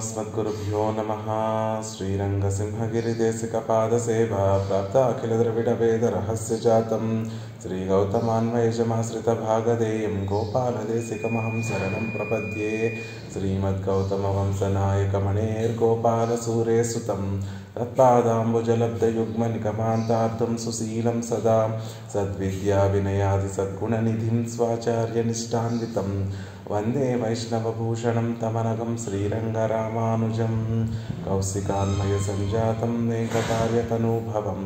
अस्मद्गुरुभ्यो नमः। श्रीरङ्गसिंहगिरिदेशिकपादसेवा प्राप्त अखिलद्रविडवेदरहस्यजातं श्रीगौतमान्वयजमाश्रितभागधेयं गोपालदेशिकमहं शरणं प्रपद्ये। श्रीमद्गौतमवंशनायकमणेर्गोपालसूरेसुतं तत्पादाम्बुजलब्धयुग्मनिगमान्तार्थं सुशीलं सदा सद्विद्याविनयादिसद्गुणनिधिं स्वाचार्यनिष्ठान्वितं वन्दे वैष्णवभूषणं तमनगं श्रीरङ्गरामानुजं। कौशिकान्वयसञ्जातं वेङ्कटार्यतनूभवं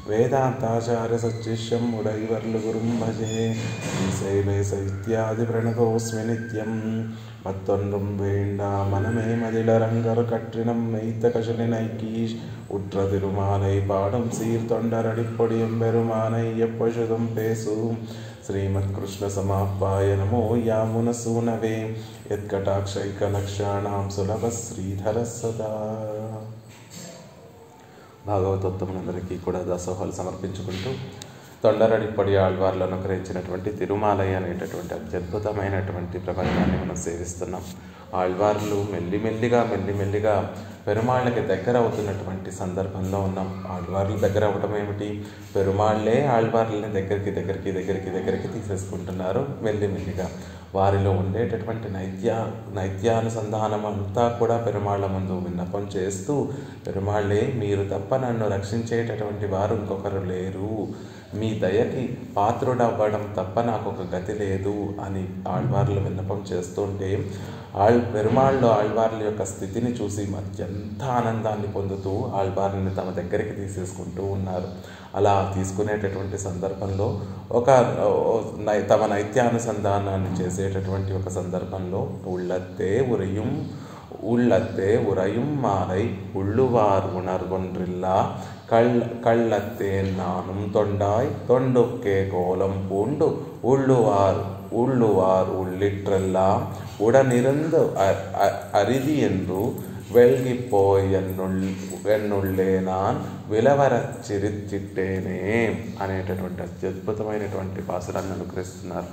वेदान्ताचार्यसच्शिष्यं उडैवर्लुगुरुं भजे। श्रीशैलेशैत्यादिप्रणतोऽस्मि नित्यं மத்தொன்றும் வேண்டா மனமே மதிலரங்கர் கற்றினம் மெய்த்த கசலினைக்கீஷ் உற்ற திருமாலை பாடும் சீர்தொண்டரடிப்பொடியும் பெருமானை எப்பொழுதும் பேசும் శ్రీమద్ కృష్ణ సమాప్పాయ నమో యామునసూనవే యత్కటాక్షైకలక్షాణాం సులభ శ్రీధర సదా. భాగవతోత్తములందరికీ కూడా దాసోహాలు సమర్పించుకుంటూ తొండరడిపొడి ఆళ్వార్లను అనుగ్రహించినటువంటి తిరుమాలయ అనేటటువంటి అత్యద్భుతమైనటువంటి ప్రపంచాన్ని మనం సేవిస్తున్నాం. ఆళ్వార్లు మెల్లిమెల్లిగా పెరుమాళ్ళకి దగ్గర అవుతున్నటువంటి సందర్భంలో ఉన్నాం. ఆళ్వార్లు దగ్గర అవ్వటం ఏమిటి? పెరుమాళ్లే ఆళ్వార్లని దగ్గరికి తీసేసుకుంటున్నారు మెల్లిమెల్లిగా. వారిలో ఉండేటటువంటి నైత్యానుసంధానం అంతా కూడా పెరుమాళ్ళ ముందు విన్నపం చేస్తూ, పెరుమాళ్ళే మీరు తప్ప నన్ను రక్షించేటటువంటి వారు ఇంకొకరు లేరు, మీ దయకి పాత్రుడవ్వడం తప్ప నాకు ఒక గతి లేదు అని ఆళ్వార్లు విన్నపం చేస్తుంటే, పెరుమాళ్ళు ఆళ్వార్ల యొక్క స్థితిని చూసి అత్యంత ఆనందాన్ని పొందుతూ ఆళ్వార్ని తమ దగ్గరికి తీసేసుకుంటూ ఉన్నారు. అలా తీసుకునేటటువంటి సందర్భంలో తమ నైత్యానుసంధానాన్ని చేసేటటువంటి ఒక సందర్భంలో உள்ளத்தே உறையும் மாலை உள்ளுவார் உணர்வொன்றில்லா கள்ளத்தேன் நானும் தொண்டாய் தொண்டுக்கே கோலம் பூண்டு உள்ளுவார் உள்ளிற்றெல்லாம் உடனிருந்து அரிதி என்று వెల్గిపోయి ఎన్నుళ్ళే నాన్ విలవరచిరిచిట్టేనే అనేటటువంటి అత్యద్భుతమైనటువంటి పాసురాన్ని అనుగ్రహిస్తున్నారు.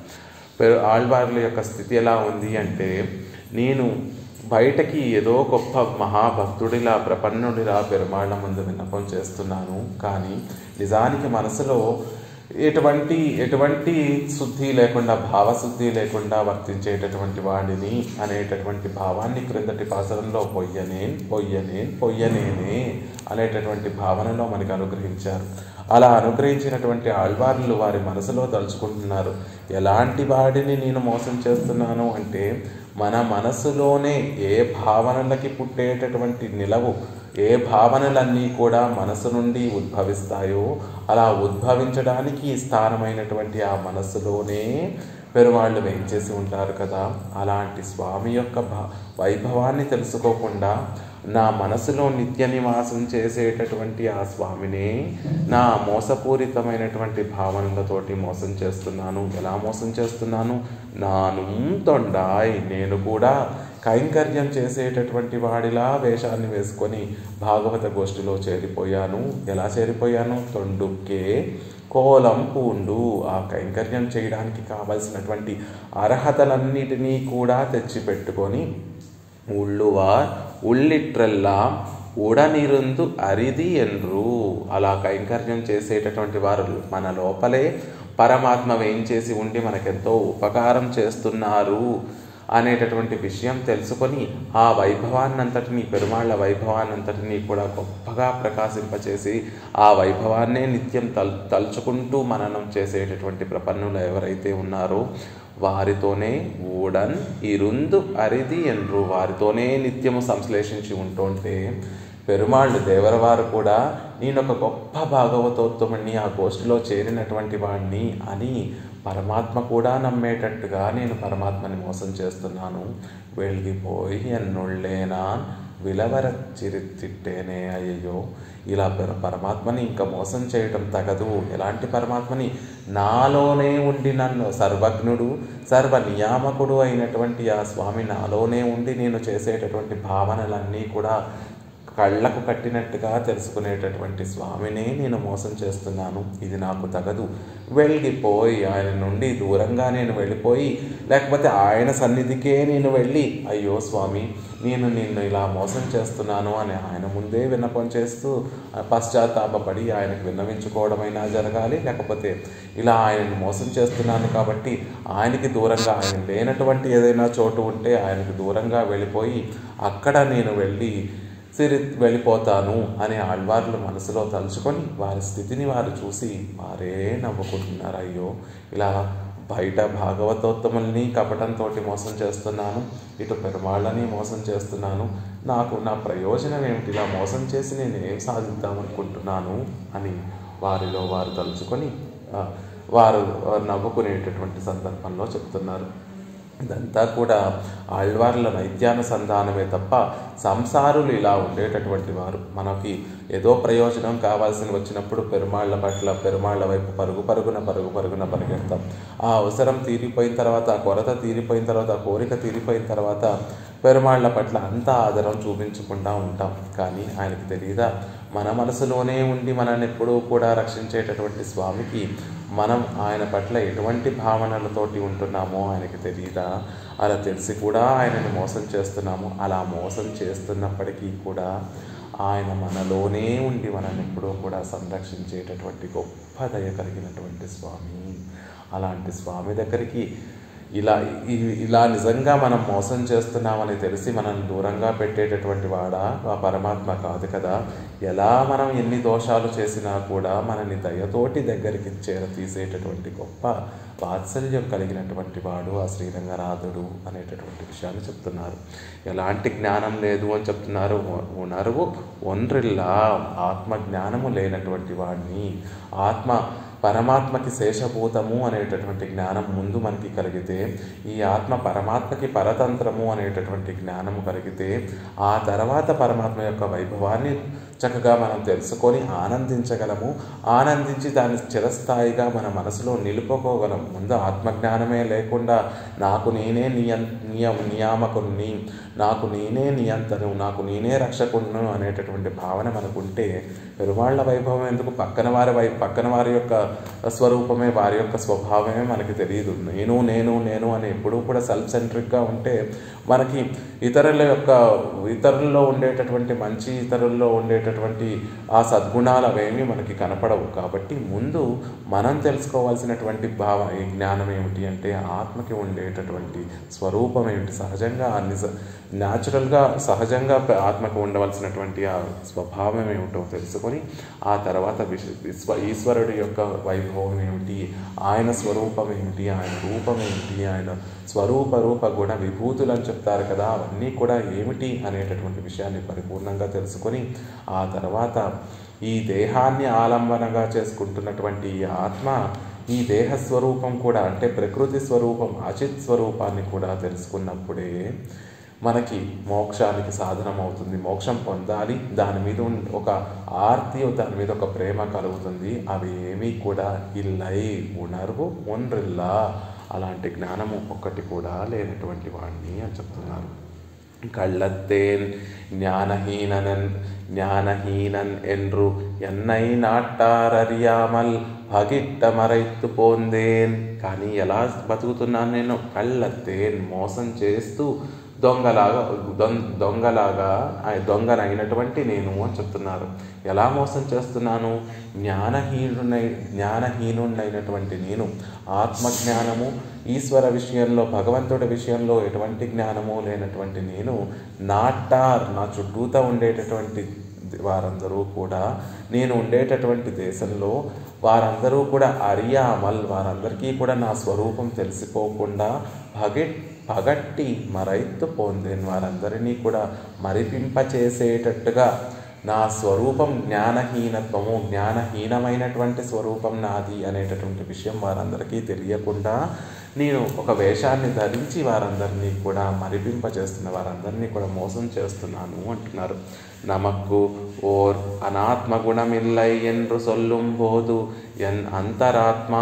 ఆళ్వార్ల యొక్క స్థితి ఎలా ఉంది అంటే, నేను బయటకి ఏదో గొప్ప మహాభక్తుడిలా ప్రపన్నుడిలా పెరుమాళ్ళ ముందు విన్నపం చేస్తున్నాను, కానీ నిజానికి మనసులో ఎటువంటి శుద్ధి లేకుండా, భావశుద్ధి లేకుండా వర్తించేటటువంటి వాడిని అనేటటువంటి భావాన్ని క్రిందటి పాసరంలో పొయ్యనేనే అనేటటువంటి భావనలో మనకు అనుగ్రహించారు. అలా అనుగ్రహించినటువంటి ఆళ్వార్లు వారి మనసులో తలుచుకుంటున్నారు, ఎలాంటి వాడిని నేను మోసం చేస్తున్నాను అంటే, మన మనసులోనే ఏ భావనలకి పుట్టేటటువంటి నిలవు, ఏ భావనలన్నీ కూడా మనసు నుండి ఉద్భవిస్తాయో అలా ఉద్భవించడానికి స్థానమైనటువంటి ఆ మనస్సులోనే పెరుమాళ్ళు వేయించేసి ఉంటారు కదా. అలాంటి స్వామి యొక్క వైభవాన్ని తెలుసుకోకుండా నా మనసులో నిత్య నివాసం చేసేటటువంటి ఆ స్వామినే నా మోసపూరితమైనటువంటి భావనలతోటి మోసం చేస్తున్నాను. ఎలా మోసం చేస్తున్నాను? నాను తొండాయ్, నేను కూడా కైంకర్యం చేసేటటువంటి వాడిలా వేషాన్ని వేసుకొని భాగవత గోష్ఠిలో చేరిపోయాను. ఎలా చేరిపోయాను? తొండుకే కోలం పూండు, ఆ కైంకర్యం చేయడానికి కావలసినటువంటి అర్హతలన్నిటినీ కూడా తెచ్చిపెట్టుకొని உள்ளிற்றெல்லாம் ఉడనిరుందు అరిది ఎన్రు, అలా కైంకర్యం చేసేటటువంటి వారు మన లోపలే పరమాత్మ వేయించేసి ఉండి మనకెంతో ఉపకారం చేస్తున్నారు అనేటటువంటి విషయం తెలుసుకొని ఆ వైభవాన్నంతటినీ, పెరుమాళ్ళ వైభవాన్నంతటినీ కూడా గొప్పగా ప్రకాశింపచేసి ఆ వైభవాన్నే నిత్యం తలుచుకుంటూ మననం చేసేటటువంటి ప్రపన్నులు ఎవరైతే ఉన్నారో వారితోనే ఊడన్ ఇరుందు అరిది ఎన్రు, వారితోనే నిత్యము సంశ్లేషించి ఉంటుంటే పెరుమాళ్ళు దేవరవారు కూడా నేనొక గొప్ప భాగవతోత్తముణ్ణి, ఆ గోష్ఠిలో చేరినటువంటి వాడిని అని పరమాత్మ కూడా నమ్మేటట్టుగా నేను పరమాత్మని మోసం చేస్తున్నాను. వెలిగిపోయి ఎన్నుళ్ళేనా విలవరచిరిచిట్టేనే, అయ్యో ఇలా పరమాత్మని ఇంకా మోసం చేయటం తగదు. ఎలాంటి పరమాత్మని? నాలోనే ఉండి నన్ను సర్వజ్ఞుడు సర్వనియామకుడు అయినటువంటి ఆ స్వామి నాలోనే ఉండి నేను చేసేటటువంటి భావనలన్నీ కూడా కళ్ళకు కట్టినట్టుగా తెలుసుకునేటటువంటి స్వామినే నేను మోసం చేస్తున్నాను, ఇది నాకు తగదు, వెళ్ళిపోయి ఆయన నుండి దూరంగా నేను వెళ్ళిపోయి, లేకపోతే ఆయన సన్నిధికే నేను వెళ్ళి, అయ్యో స్వామి నేను నిన్ను ఇలా మోసం చేస్తున్నాను అని ఆయన ముందే విన్నపం చేస్తూ పశ్చాత్తాపడి ఆయనకు విన్నవించుకోవడమైనా జరగాలి. లేకపోతే ఇలా ఆయనను మోసం చేస్తున్నాను కాబట్టి ఆయనకి దూరంగా, ఆయన లేనటువంటి ఏదైనా చోటు ఉంటే ఆయనకు దూరంగా వెళ్ళిపోయి అక్కడ నేను వెళ్ళిపోతాను అని ఆళ్వార్లు మనసులో తలుచుకొని వారి స్థితిని వారు చూసి వారే నవ్వుకుంటున్నారు. అయ్యో ఇలా బయట భాగవతోత్తముల్ని కపటంతో మోసం చేస్తున్నాను, ఇటు పెరుమాళ్ళని మోసం చేస్తున్నాను, నా ప్రయోజనం ఏమిటి, ఇలా మోసం చేసి నేను ఏం సాధిద్దామనుకుంటున్నాను అని వారిలో వారు తలుచుకొని వారు నవ్వుకునేటటువంటి సందర్భంలో చెప్తున్నారు. ఇదంతా కూడా ఆళ్వార్ల నైత్యానుసంధానమే తప్ప సంసారులు ఇలా ఉండేటటువంటి వారు మనకి ఏదో ప్రయోజనం కావాల్సి వచ్చినప్పుడు పెరుమాళ్ళ వైపు పరుగున పరిగెడతాం. ఆ అవసరం తీరిపోయిన తర్వాత, ఆ కొరత తీరిపోయిన తర్వాత, ఆ కోరిక తీరిపోయిన తర్వాత పెరుమాళ్ళ పట్ల అంత ఆదరం చూపించకుండా ఉంటాం. కానీ ఆయనకి తెలియదా, మన మనసులోనే ఉండి మనల్ని ఎప్పుడూ కూడా రక్షించేటటువంటి స్వామికి మనం ఆయన పట్ల ఎటువంటి భావనలతోటి ఉంటున్నామో ఆయనకి తెలియదా? అలా తెలిసి కూడా ఆయనని మోసం చేస్తున్నాము. అలా మోసం చేస్తున్నప్పటికీ కూడా ఆయన మనలోనే ఉండి మనల్ని ఎప్పుడూ కూడా సంరక్షించేటటువంటి గొప్ప దయ కలిగినటువంటి స్వామి. అలాంటి స్వామి దగ్గరికి ఇలా నిజంగా మనం మోసం చేస్తున్నామని తెలిసి మనం దూరంగా పెట్టేటటువంటి వాడా ఆ పరమాత్మ కాదు కదా. ఎలా మనం ఎన్ని దోషాలు చేసినా కూడా మనని దయతోటి దగ్గరికి తీసేటటువంటి గొప్ప వాత్సల్యం కలిగినటువంటి వాడు ఆ శ్రీరంగనాథుడు అనేటటువంటి విషయాన్ని చెప్తున్నారు. ఎలాంటి జ్ఞానం లేదు అని చెప్తున్నారు. ఉణర్వు ఒండ్రిల్లా ఆత్మజ్ఞానము లేనటువంటి వాడిని, పరమాత్మకి శేషభూతము అనేటటువంటి జ్ఞానం ముందు మనకి కలిగితే, ఈ ఆత్మ పరమాత్మకి పరతంత్రము అనేటటువంటి జ్ఞానము కలిగితే, ఆ తర్వాత పరమాత్మ యొక్క వైభవాన్ని చక్కగా మనం తెలుసుకొని ఆనందించగలము. ఆనందించి దాన్ని చిరస్థాయిగా మన మనసులో నిలుపుకోగలం. ముందు ఆత్మజ్ఞానమే లేకుండా నాకు నేనే నియామకుణ్ణి, నాకు నేనే నియంతను, నాకు నేనే రక్షకుణ్ణు అనేటటువంటి భావన మనకుంటే పెరుమాళ్ళ వైభవం ఎందుకు? పక్కన వారి యొక్క స్వరూపమే, వారి యొక్క స్వభావమే మనకి తెలియదు. నేను అని ఎప్పుడూ కూడా సెల్ఫ్ సెంట్రిక్గా ఉంటే మనకి ఇతరుల్లో ఉండేటటువంటి మంచి, ఇతరుల్లో ఉండేటటువంటి ఆ సద్గుణాలు అవేమీ మనకి కనపడవు. కాబట్టి ముందు మనం తెలుసుకోవాల్సినటువంటి ఈ జ్ఞానం ఏమిటి అంటే ఆత్మకి ఉండేటటువంటి స్వరూపం ఏమిటి, సహజంగా సహజంగా ఆత్మకు ఉండవలసినటువంటి ఆ స్వభావం ఏమిటో తెలుసుకొని ఆ తర్వాత ఈశ్వరుడి యొక్క వైభవం ఏమిటి, ఆయన స్వరూపం ఏమిటి, ఆయన రూపం ఏమిటి, ఆయన రూప గుణ విభూతులు అని చెప్తారు కదా, అవన్నీ కూడా ఏమిటి అనేటటువంటి విషయాన్ని పరిపూర్ణంగా తెలుసుకొని ఆ తర్వాత ఈ దేహాన్ని ఆలంబనగా చేసుకుంటున్నటువంటి ఈ ఆత్మ ఈ దేహ స్వరూపం కూడా అంటే ప్రకృతి స్వరూపం, అచిత్ స్వరూపాన్ని కూడా తెలుసుకున్నప్పుడే మనకి మోక్షానికి సాధనం అవుతుంది. మోక్షం పొందాలి, దాని మీద ఒక ఆర్తి, దాని మీద ఒక ప్రేమ కలుగుతుంది. అవి ఏమీ కూడా ఇల్లై ఉణర్వు ఒండ్రిల్లా, అలాంటి జ్ఞానము ఒక్కటి కూడా లేనటువంటి వాడిని అని చెప్తున్నారు. కళ్ళత్తేన్ ஞானஹீனன் என்று என்னை நாட்டாரறியாமல் పగిట్ట మరైత్తు పోందేన్. కానీ ఎలా బతుకుతున్నాను నేను? కళ్ళత్తేన్, మోసం చేస్తూ దొంగనైనటువంటి నేను అని చెప్తున్నారు. ఎలా మోసం చేస్తున్నాను? జ్ఞానహీనుడైనటువంటి నేను, ఆత్మజ్ఞానము, ఈశ్వర విషయంలో, భగవంతుడి విషయంలో ఎటువంటి జ్ఞానము లేనటువంటి నేను, నా చుట్టూతా ఉండేటటువంటి వారందరూ కూడా, నేను ఉండేటటువంటి దేశంలో వారందరూ కూడా అరియామల్, వారందరికీ కూడా నా స్వరూపం తెలిసిపోకుండా పగట్టి మరైత్తు పొందేను, వారందరినీ కూడా మరిపింపచేసేటట్టుగా నా స్వరూపం జ్ఞానహీనత్వము, జ్ఞానహీనమైనటువంటి స్వరూపం నాది అనేటటువంటి విషయం వారందరికీ తెలియకుండా నేను ఒక వేషాన్ని ధరించి వారందరినీ కూడా మరిపింపచేస్తున్న, వారందరినీ కూడా మోసం చేస్తున్నాను అంటున్నారు. నమక్కు ఓర్ అనాత్మగుణమిల్లై என்று சொல்லும் போது என் అంతరాత్మ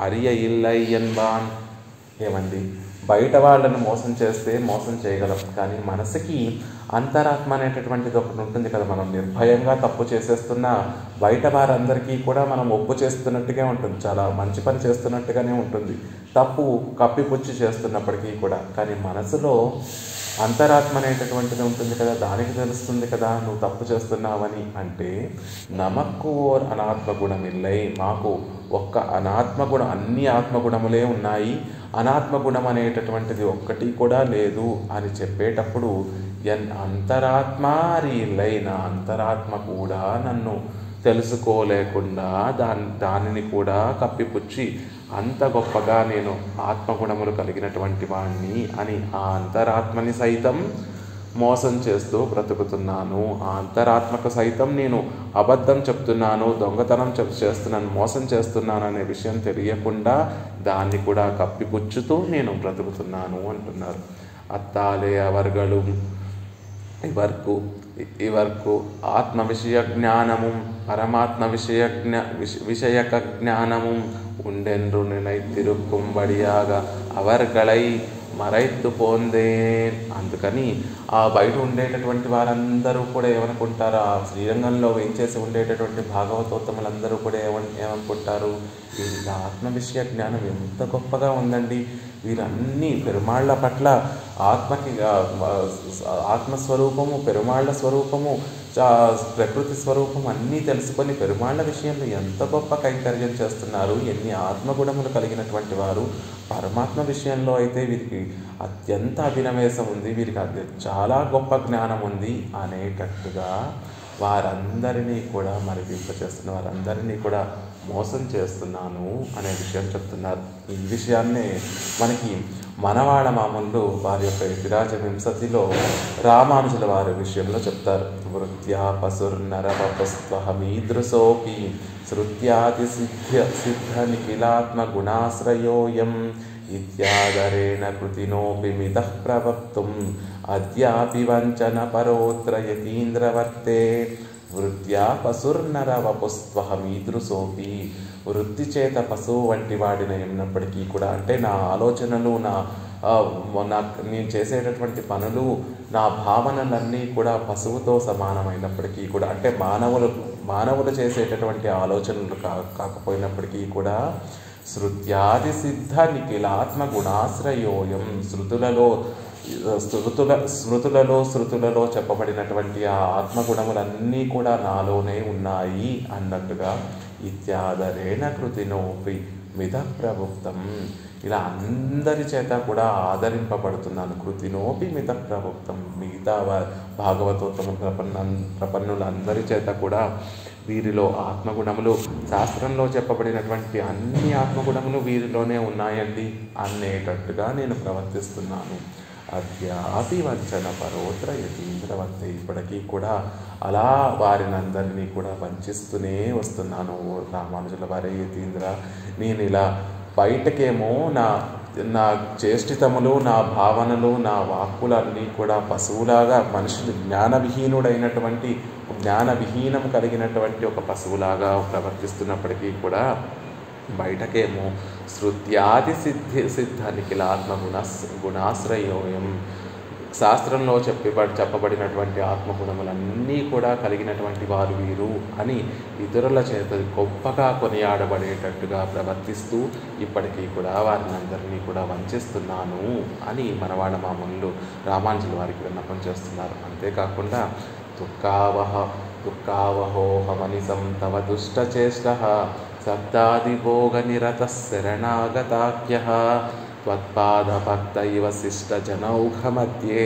அறிய இல்லை என்பான். ఏమండి, బయట వాళ్ళను మోసం చేస్తే మోసం చేయగలం, కానీ మనసుకి అంతరాత్మ అనేటటువంటిది ఒకటి ఉంటుంది కదా. మనం నిర్భయంగా తప్పు చేసేస్తున్నా బయట వారందరికీ కూడా మనం ఒప్పు చేస్తున్నట్టుగా ఉంటుంది, చాలా మంచి పని చేస్తున్నట్టుగానే ఉంటుంది తప్పు కప్పిపుచ్చి చేస్తున్నప్పటికీ కూడా. కానీ మనసులో అంతరాత్మ అనేటటువంటిది ఉంటుంది కదా, దానికి తెలుస్తుంది కదా నువ్వు తప్పు చేస్తున్నావని. అంటే నమక్కు ఓర్ అనాత్మగుణం ఇల్లై, మాకు ఒక్క అనాత్మగుణం, అన్ని ఆత్మగుణములే ఉన్నాయి, అనాత్మగుణం అనేటటువంటిది ఒక్కటి కూడా లేదు అని చెప్పేటప్పుడు అంతరాత్మ రీలై, నా అంతరాత్మ కూడా నన్ను తెలుసుకోలేకుండా దానిని కూడా కప్పిపుచ్చి అంత గొప్పగా నేను ఆత్మగుణములు కలిగినటువంటి వాణ్ణి అని ఆ అంతరాత్మని సైతం మోసం చేస్తూ బ్రతుకుతున్నాను. ఆ అంతరాత్మకు సైతం నేను అబద్ధం చెప్తున్నాను, దొంగతనం చేస్తున్నాను, మోసం చేస్తున్నాను అనే విషయం తెలియకుండా దాన్ని కూడా కప్పిపుచ్చుతూ నేను బ్రతుకుతున్నాను అంటున్నారు. అత్తాలే అవర్గలు ఇవర్కు ఆత్మ విషయ జ్ఞానము పరమాత్మ విషయక జ్ఞానము ఉండెండ్రు నినైతిరుక్కుబడియాగా అవర్గళై మరైత్తు పోందేన్. అందుకని ఆ బయట ఉండేటటువంటి వారందరూ కూడా ఏమనుకుంటారు, ఆ శ్రీరంగంలో వేయించేసి ఉండేటటువంటి భాగవతోత్తములందరూ కూడా ఏమనుకుంటారు, వీరికి ఆత్మ విషయ జ్ఞానం ఎంత గొప్పగా ఉందండి, వీరన్నీ పెరుమాళ్ల పట్ల ఆత్మస్వరూపము, పెరుమాళ్ల స్వరూపము, ప్రకృతి స్వరూపం అన్నీ తెలుసుకొని పెరుమాళ్ల విషయంలో ఎంత గొప్ప కైంకర్యం చేస్తున్నారు, ఎన్ని ఆత్మగుణములు కలిగినటువంటి వారు. పరమాత్మ విషయంలో అయితే వీరికి అత్యంత అభినవేశం ఉంది, వీరికి చాలా గొప్ప జ్ఞానం ఉంది అనేటట్టుగా వారందరినీ కూడా మరిపింపచేస్తున్న వారందరినీ కూడా మోసం చేస్తున్నాను అనే విషయం చెప్తున్నారు. ఈ విషయాన్నే మనకి మనవాడ మామూలు వారి యొక్క యతిరాజ వింశతిలో రామానుజుల వారి విషయంలో చెప్తారు. వృత్యా పశుర్నరవపస్వహమీదృశోపి శృత్యాది సిద్ధ నిఖిలాత్మ గుణాశ్రయోయం ఇత్యాదరేణ కృతినోపి మితః ప్రవక్తుం అద్యాపి వంచన పరోత్ర యతీంద్రవర్తే. వృత్యా పశుర్నరవపుస్వహమీదృశోపి, వృత్తి చేత పశువు వంటి వాడిన ఉన్నప్పటికీ కూడా, అంటే నా ఆలోచనలు, నేను చేసేటటువంటి పనులు, నా భావనలన్నీ కూడా పశువుతో సమానమైనప్పటికీ కూడా, అంటే మానవులు చేసేటటువంటి ఆలోచనలు కాకపోయినప్పటికీ కూడా, శృత్యాది సిద్ధ నిఖిలాత్మ గుణాశ్రయోయం, శృతులలో చెప్పబడినటువంటి ఆ ఆత్మగుణములన్నీ కూడా నాలోనే ఉన్నాయి అన్నట్టుగా ఇత్యాదరేణ కృతినోపి మిత ప్రవృత్తం, ఇలా అందరి చేత కూడా ఆదరింపబడుతున్నాను. కృతినోపి మిత ప్రవృత్తం, మిగతా భాగవతోత్తమ ప్రపన్నులందరి చేత కూడా వీరిలో ఆత్మగుణములు, శాస్త్రంలో చెప్పబడినటువంటి అన్ని ఆత్మగుణములు వీరిలోనే ఉన్నాయండి అనేటట్టుగా నేను ప్రవర్తిస్తున్నాను. అద్యాపి వంచన పరోత్ర యతీంద్రవర్తే, ఇప్పటికీ కూడా అలా వారినందరినీ కూడా వంచిస్తూనే వస్తున్నాను. రామానుజుల వారే యతీంద్ర, నేను ఇలా బయటకేమో నా చేష్టితములు, నా భావనలు, నా వాక్కులన్నీ కూడా పశువులాగా, మనుషులు జ్ఞానవిహీనం కలిగినటువంటి ఒక పశువులాగా ప్రవర్తిస్తున్నప్పటికీ కూడా బయటకేమో శృత్యాది సిద్ధ నిఖిలాత్మ గుణాశ్రయోయం, శాస్త్రంలో చెప్పబడినటువంటి ఆత్మగుణములన్నీ కూడా కలిగినటువంటి వారు వీరు అని ఇతరుల చేత గొప్పగా కొనియాడబడేటట్టుగా ప్రవర్తిస్తూ ఇప్పటికీ కూడా వారిని అందరినీ కూడా వంచిస్తున్నాను అని మనవాడ మామూలు రామానుజుల వారికి విన్నపం చేస్తున్నారు. అంతేకాకుండా దుఃఖావహోహమనిసం తవ దుష్టచేష్టః శబ్దాదిభోగనిరతః శరణాగతాఖ్యః త్వత్పాదభక్త ఇవ శిష్టజనౌఘమధ్యే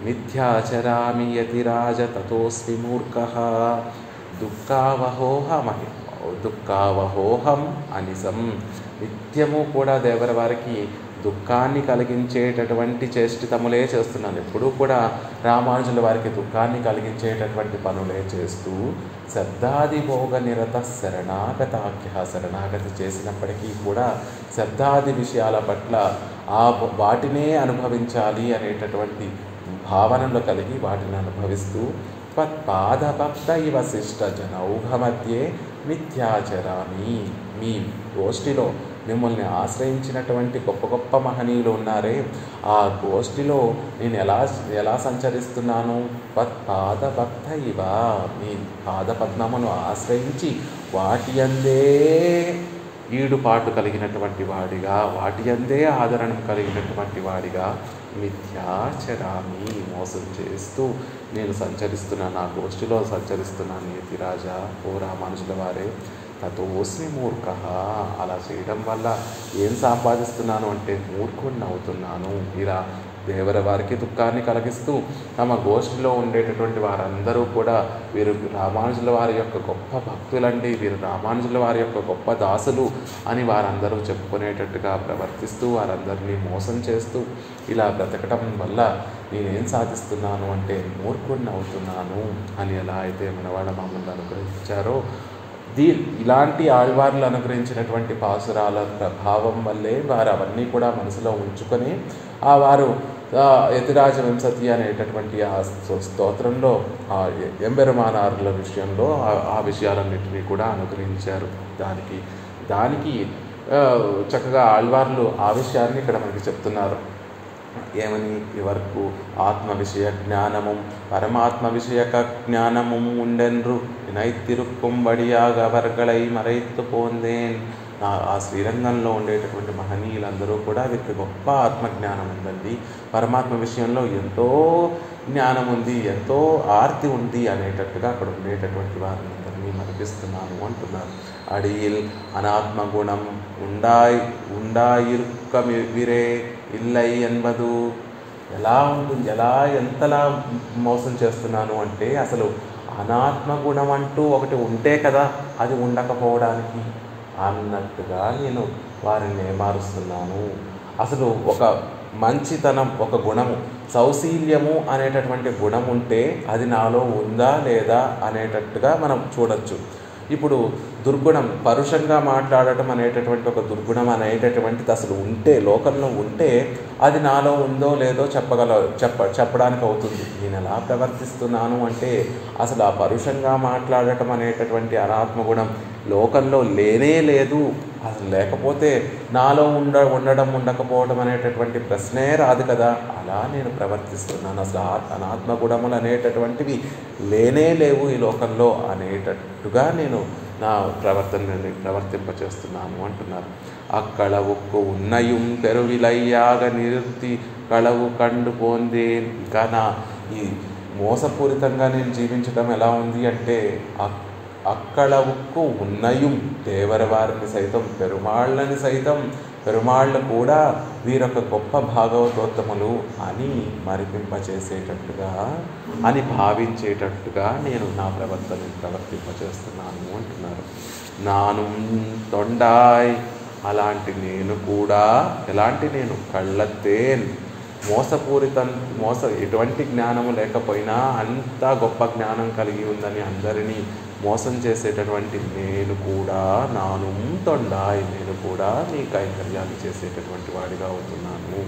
మిథ్యాచరామి యతిరాజ తతోస్మి మూర్ఖః. దుఃఖావహోహం అనిసం, నిత్యము కూడా దేవర వారికి దుఃఖాన్ని కలిగించేటటువంటి చేష్టితములే చేస్తున్నాను. ఎప్పుడూ కూడా రామానుజుల వారికి దుఃఖాన్ని కలిగించేటటువంటి పనులే చేస్తూ శబ్దాది భోగ నిరత శరణాగతాఖ్య, శరణాగతి చేసినప్పటికీ కూడా శబ్దాది విషయాల పట్ల వాటినే అనుభవించాలి అనేటటువంటి భావనలు కలిగి వాటిని అనుభవిస్తూ త్వత్పాదభక్త ఇవ శిష్ట జనౌఘ మధ్యే మిథ్యాచరామి, మీ గోష్ఠిలో మిమ్మల్ని ఆశ్రయించినటువంటి గొప్ప గొప్ప మహనీయులు ఉన్నారే, ఆ గోష్ఠిలో నేను ఎలా సంచరిస్తున్నాను? పాదభక్త ఇవ, మీ పాదపద్మమును ఆశ్రయించి వాటి అందే ఈడుపాటు కలిగినటువంటి వాడిగా, వాటి అందే ఆదరణ కలిగినటువంటి వాడిగా మిథ్యాచరామి, మోసం చేస్తూ నేను సంచరిస్తున్నాను, నా గోష్ఠిలో సంచరిస్తున్నాను. యతిరాజా, ఓ రామానుజుల వారే, తతోస్మి మూర్ఖ, అలా చేయడం వల్ల ఏం సంపాదిస్తున్నాను అంటే మూర్ఖుడిని అవుతున్నాను. ఇలా దేవర వారికి దుఃఖాన్ని కలిగిస్తూ తమ గోష్ఠిలో ఉండేటటువంటి వారందరూ కూడా వీరు రామానుజుల వారి యొక్క గొప్ప భక్తులండి, వీరు రామానుజుల వారి యొక్క గొప్ప దాసులు అని వారందరూ చెప్పుకునేటట్టుగా ప్రవర్తిస్తూ వారందరినీ మోసం చేస్తూ ఇలా బ్రతకటం వల్ల నేనేం సాధిస్తున్నాను అంటే మూర్ఖుడిని అవుతున్నాను అని ఎలా అయితే మనవాళ్ళ మామూలు అనుగ్రహించారో, ఇలాంటి ఆళ్వార్లు అనుగ్రహించినటువంటి పాసురాల ప్రభావం వల్లే వారు అవన్నీ కూడా మనసులో ఉంచుకొని వారు యతిరాజ వింశతి అనేటటువంటి ఆ స్తోత్రంలో ఎంబెరుమానారుల విషయంలో ఆ విషయాలన్నింటినీ కూడా అనుగ్రహించారు. దానికి చక్కగా ఆళ్వార్లు ఆ విషయాన్ని ఇక్కడ మనకి చెప్తున్నారు. ఏమని? ఇవరకు ఆత్మ విషయ జ్ఞానము పరమాత్మ విషయక జ్ఞానము ఉండెన్రు వినైతిరుక్కుబడియాగ వర్గళై మరైత్తు పోందేన్. ఆ శ్రీరంగంలో ఉండేటటువంటి మహనీయులందరూ కూడా వీరికి గొప్ప ఆత్మజ్ఞానం ఉందండి, పరమాత్మ విషయంలో ఎంతో జ్ఞానం ఉంది, ఎంతో ఆర్తి ఉంది అనేటట్టుగా అక్కడ ఉండేటటువంటి వారిని అందరినీ మరిపిస్తున్నాను అంటున్నారు. అడియిల్ అనాత్మ గుణం ఉండాయిరుక్క విరే ఇల్లై ఎన్బదు. ఎలా ఉంటుంది, ఎంతలా మోసం చేస్తున్నాను అంటే అసలు అనాత్మ గుణం అంటూ ఒకటి ఉంటే కదా అది ఉండకపోవడానికి అన్నట్టుగా నేను వారిని ఏమారుస్తున్నాను. అసలు ఒక మంచితనం, ఒక గుణము, సౌశీల్యము అనేటటువంటి గుణం ఉంటే అది నాలో ఉందా లేదా అనేటట్టుగా మనం చూడొచ్చు. ఇప్పుడు దుర్గుణం, పరుషంగా మాట్లాడటం అనేటటువంటి ఒక దుర్గుణం అనేటటువంటిది అసలు ఉంటే, లోకంలో ఉంటే అది నాలో ఉందో లేదో చెప్పడానికి అవుతుంది. నేను ఎలా ప్రవర్తిస్తున్నాను అంటే అసలు ఆ పరుషంగా మాట్లాడటం అనేటటువంటి అనాత్మగుణం లోకంలో లేనే లేదు. అసలు లేకపోతే నాలో ఉండకపోవడం అనేటటువంటి ప్రశ్నే రాదు కదా. అలా నేను ప్రవర్తిస్తున్నాను. అసలు అనాత్మగుణములు అనేటటువంటివి లేనే లేవు ఈ లోకంలో అనేటట్టుగా నేను నా ప్రవర్తనని ప్రవర్తింపచేస్తున్నాను అంటున్నారు. అక్కళవుకు ఉన్నయం పెరువిలయ్యాగ నిరుక్తి కళవు కండు పోందేన్. ఇంకా నా ఈ మోసపూరితంగా నేను జీవించడం ఎలా ఉంది అంటే అక్కళవుకు ఉన్నయం, దేవర వారిని సైతం పెరుమాళ్ళు కూడా వీరొక గొప్ప భాగవతోత్తములు అని మరిపింపచేసేటట్టుగా, అని భావించేటట్టుగా నేను నా ప్రవర్తింపచేస్తున్నాను అంటున్నారు. నాను తొండాయ్, అలాంటి నేను కూడా, ఎలాంటి నేను కళ్ళత్తేన్, ఎటువంటి జ్ఞానము లేకపోయినా అంతా గొప్ప జ్ఞానం కలిగి ఉందని అందరినీ మోసం చేసేటటువంటి నేను కూడా, నాను తొండాయ్, నేను కూడా నీ కైంకర్యాలు చేసేటటువంటి వాడిగా అవుతున్నాను.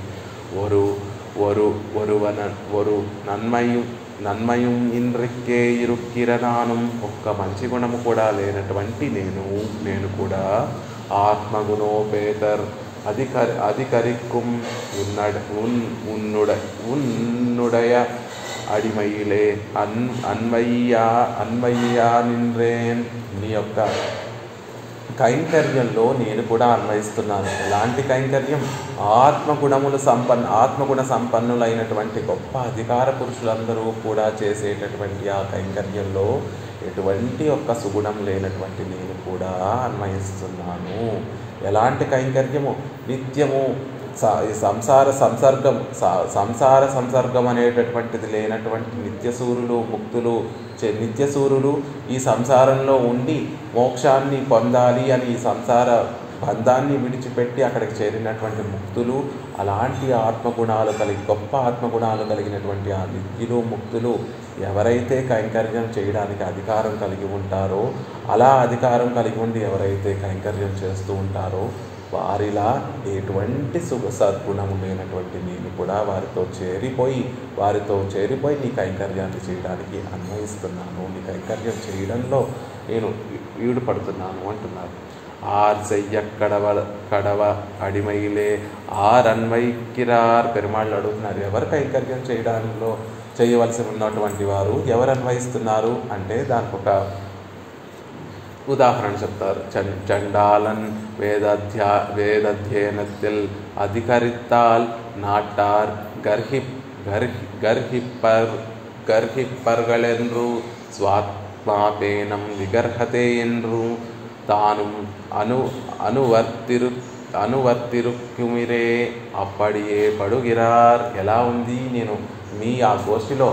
ఒరు నన్మయం ఇంద్రిక్కే ఇరుక్కిరనానం, ఒక్క మంచి గుణము కూడా లేనటువంటి నేను కూడా ఆత్మగుణోపేతర్ అధికరిక్కుం ఉన్నుడయ అడిమయిలే అన్వయ్యా నిన్రేన్. నీ యొక్క కైంకర్యంలో నేను కూడా అన్వయిస్తున్నాను. ఎలాంటి కైంకర్యం? ఆత్మగుణ సంపన్నులైనటువంటి గొప్ప అధికార పురుషులందరూ కూడా చేసేటటువంటి ఆ కైంకర్యంలో ఎటువంటి ఒక్క సుగుణం లేనటువంటి నేను కూడా అన్వయిస్తున్నాను. ఎలాంటి కైంకర్యము? నిత్యము సంసార సంసర్గం అనేటటువంటిది లేనటువంటి నిత్యసూరులు ఈ సంసారంలో ఉండి మోక్షాన్ని పొందాలి అని ఈ సంసార బంధాన్ని విడిచిపెట్టి అక్కడికి చేరినటువంటి ముక్తులు, అలాంటి గొప్ప ఆత్మగుణాలు కలిగినటువంటి ఆ నిత్యులు ముక్తులు ఎవరైతే కైంకర్యం చేయడానికి అధికారం కలిగి ఉంటారో, అలా అధికారం కలిగి ఉండి ఎవరైతే కైంకర్యం చేస్తూ ఉంటారో వారిలా ఎటువంటి సద్గుణము లేనటువంటి నేను కూడా వారితో చేరిపోయి నీ కైంకర్యాన్ని చేయడానికి అన్వయిస్తున్నాను, నీ కైంకర్యం చేయడంలో నేను ఈడుపడుతున్నాను అంటున్నారు. ஆர் செய்ய கடవ అడిమైలే ఆర్ అన్వయిక్కిరార్. పెరుమాళ్ళు అడుగుతున్నారు, ఎవరు కైంకర్యం చేయవలసి ఉన్నటువంటి వారు ఎవరు అన్వయిస్తున్నారు అంటే దానికి ఒక ఉదాహరణ చెప్తారు. చండాలన్ వేదాధ్యయనத்தில் அதிகரித்தால் நாட்டார் గర్హిప్పర్గలెన్రు స్వాత్మాపేనం విగర్హతే ఎన్రు తాను అనువర్తిరుక్యుమిరే అప్పడియే పడుగిరార్. ఎలా ఉంది, నేను మీ ఆ గోష్ఠిలో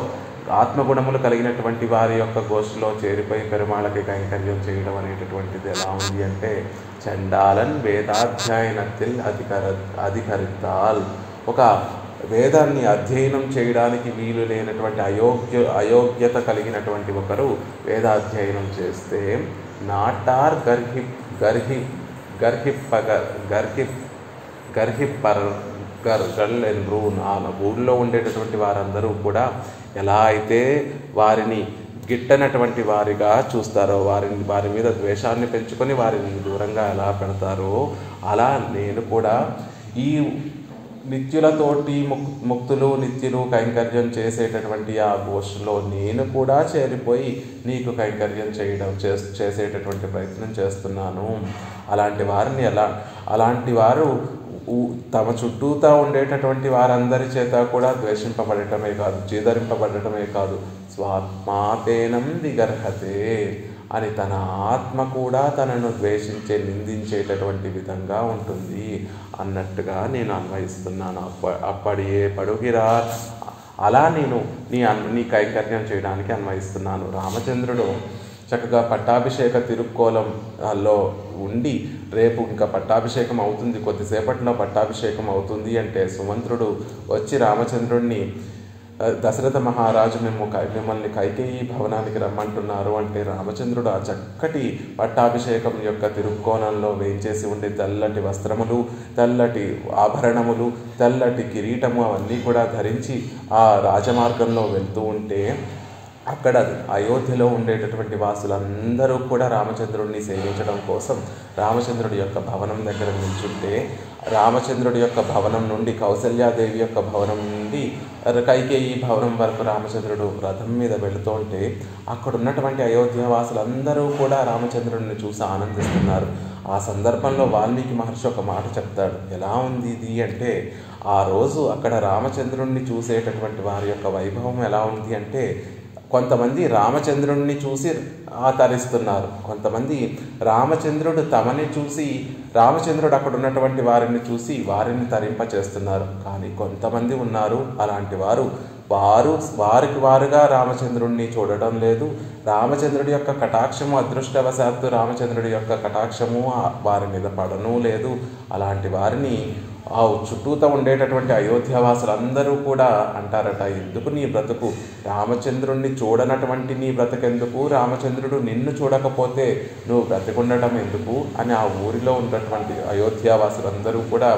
ఆత్మగుణములు కలిగినటువంటి వారి యొక్క గోష్ఠిలో చేరిపోయి పెరుమాళకి కైంకర్యం చేయడం అనేటటువంటిది ఎలా ఉంది అంటే చండాలన్ వేదాధ్యయనത്തിൽ అధికరితాల్. ఒక వేదాన్ని అధ్యయనం చేయడానికి వీలు లేనటువంటి అయోగ్యత కలిగినటువంటి ఒకరు వేదాధ్యయనం చేస్తే నాటార్ గర్హిప్పర్గలెన్రు. ఊళ్ళో ఉండేటటువంటి వారందరూ కూడా ఎలా అయితే వారిని గిట్టనటువంటి వారిగా చూస్తారో, వారి మీద ద్వేషాన్ని పెంచుకొని వారిని దూరంగా ఎలా పెడతారో అలా నేను కూడా ఈ నిత్యులతోటి ముక్తులు నిత్యులు కైంకర్యం చేసేటటువంటి ఆ గోష్ఠిలో నేను కూడా చేరిపోయి నీకు కైంకర్యం చేసేటటువంటి ప్రయత్నం చేస్తున్నాను. అలాంటి వారు తమ చుట్టూతా ఉండేటటువంటి వారందరి చేత కూడా ద్వేషింపబడటమే కాదు, చీదరింపబడటమే కాదు, స్వాత్మాపేనం విగర్హతే అని తన ఆత్మ కూడా తనను నిందించేటటువంటి విధంగా ఉంటుంది అన్నట్టుగా నేను అన్వయిస్తున్నాను. అప్పడియే పడుగిరా, అలా నేను నీ కైంకర్యం చేయడానికి అన్వయిస్తున్నాను. రామచంద్రుడు చక్కగా పట్టాభిషేక తిరుక్కోలంలో ఉండి రేపు ఇంకా పట్టాభిషేకం అవుతుంది, కొద్దిసేపట్లో పట్టాభిషేకం అవుతుంది అంటే సుమంత్రుడు వచ్చి రామచంద్రుడిని, దశరథ మహారాజు మిమ్మల్ని కైకేయి భవనానికి రమ్మంటున్నారు అంటే రామచంద్రుడు ఆ చక్కటి పట్టాభిషేకం యొక్క తిరుక్కోణంలో వేయించేసి ఉండే తెల్లటి వస్త్రములు, తెల్లటి ఆభరణములు, తెల్లటి కిరీటము అవన్నీ కూడా ధరించి ఆ రాజమార్గంలో వెళ్తూ ఉంటే అక్కడ అయోధ్యలో ఉండేటటువంటి వాసులందరూ కూడా రామచంద్రుడిని సేవించడం కోసం రామచంద్రుడి యొక్క భవనం దగ్గర నిల్చుంటే రామచంద్రుడి యొక్క భవనం నుండి కౌసల్యాదేవి యొక్క భవనం నుండి కైకేయి భవనం వరకు రామచంద్రుడు రథం మీద వెళుతూ ఉంటే అక్కడ ఉన్నటువంటి అయోధ్య వాసులందరూ కూడా రామచంద్రుడిని చూసి ఆనందిస్తున్నారు. ఆ సందర్భంలో వాల్మీకి మహర్షి ఒక మాట చెప్తాడు. ఎలా ఉంది ఇది అంటే ఆ రోజు అక్కడ రామచంద్రుడిని చూసేటటువంటి వారి యొక్క వైభవం ఎలా ఉంది అంటే కొంతమంది రామచంద్రుడిని చూసి ఆతరిస్తున్నారు, కొంతమంది రామచంద్రుడు తమని చూసి రామచంద్రుడు అక్కడ ఉన్నటువంటి వారిని చూసి వారిని తరింపచేస్తున్నారు. కానీ కొంతమంది ఉన్నారు అలాంటి వారికి వారుగా రామచంద్రుడిని చూడడం లేదు. రామచంద్రుడి యొక్క కటాక్షము అదృష్టవశాత్తు రామచంద్రుడి యొక్క కటాక్షము వారి మీద పడను లేదు. అలాంటి వారిని ఆ చుట్టూతో ఉండేటటువంటి అయోధ్యవాసులందరూ కూడా అంటారట, ఎందుకు నీ బ్రతుకు, రామచంద్రుణ్ణి చూడనటువంటి నీ బ్రతుకెందుకు, రామచంద్రుడు నిన్ను చూడకపోతే నువ్వు బ్రతికుండటం ఎందుకు అని ఆ ఊరిలో ఉన్నటువంటి అయోధ్యవాసులందరూ కూడా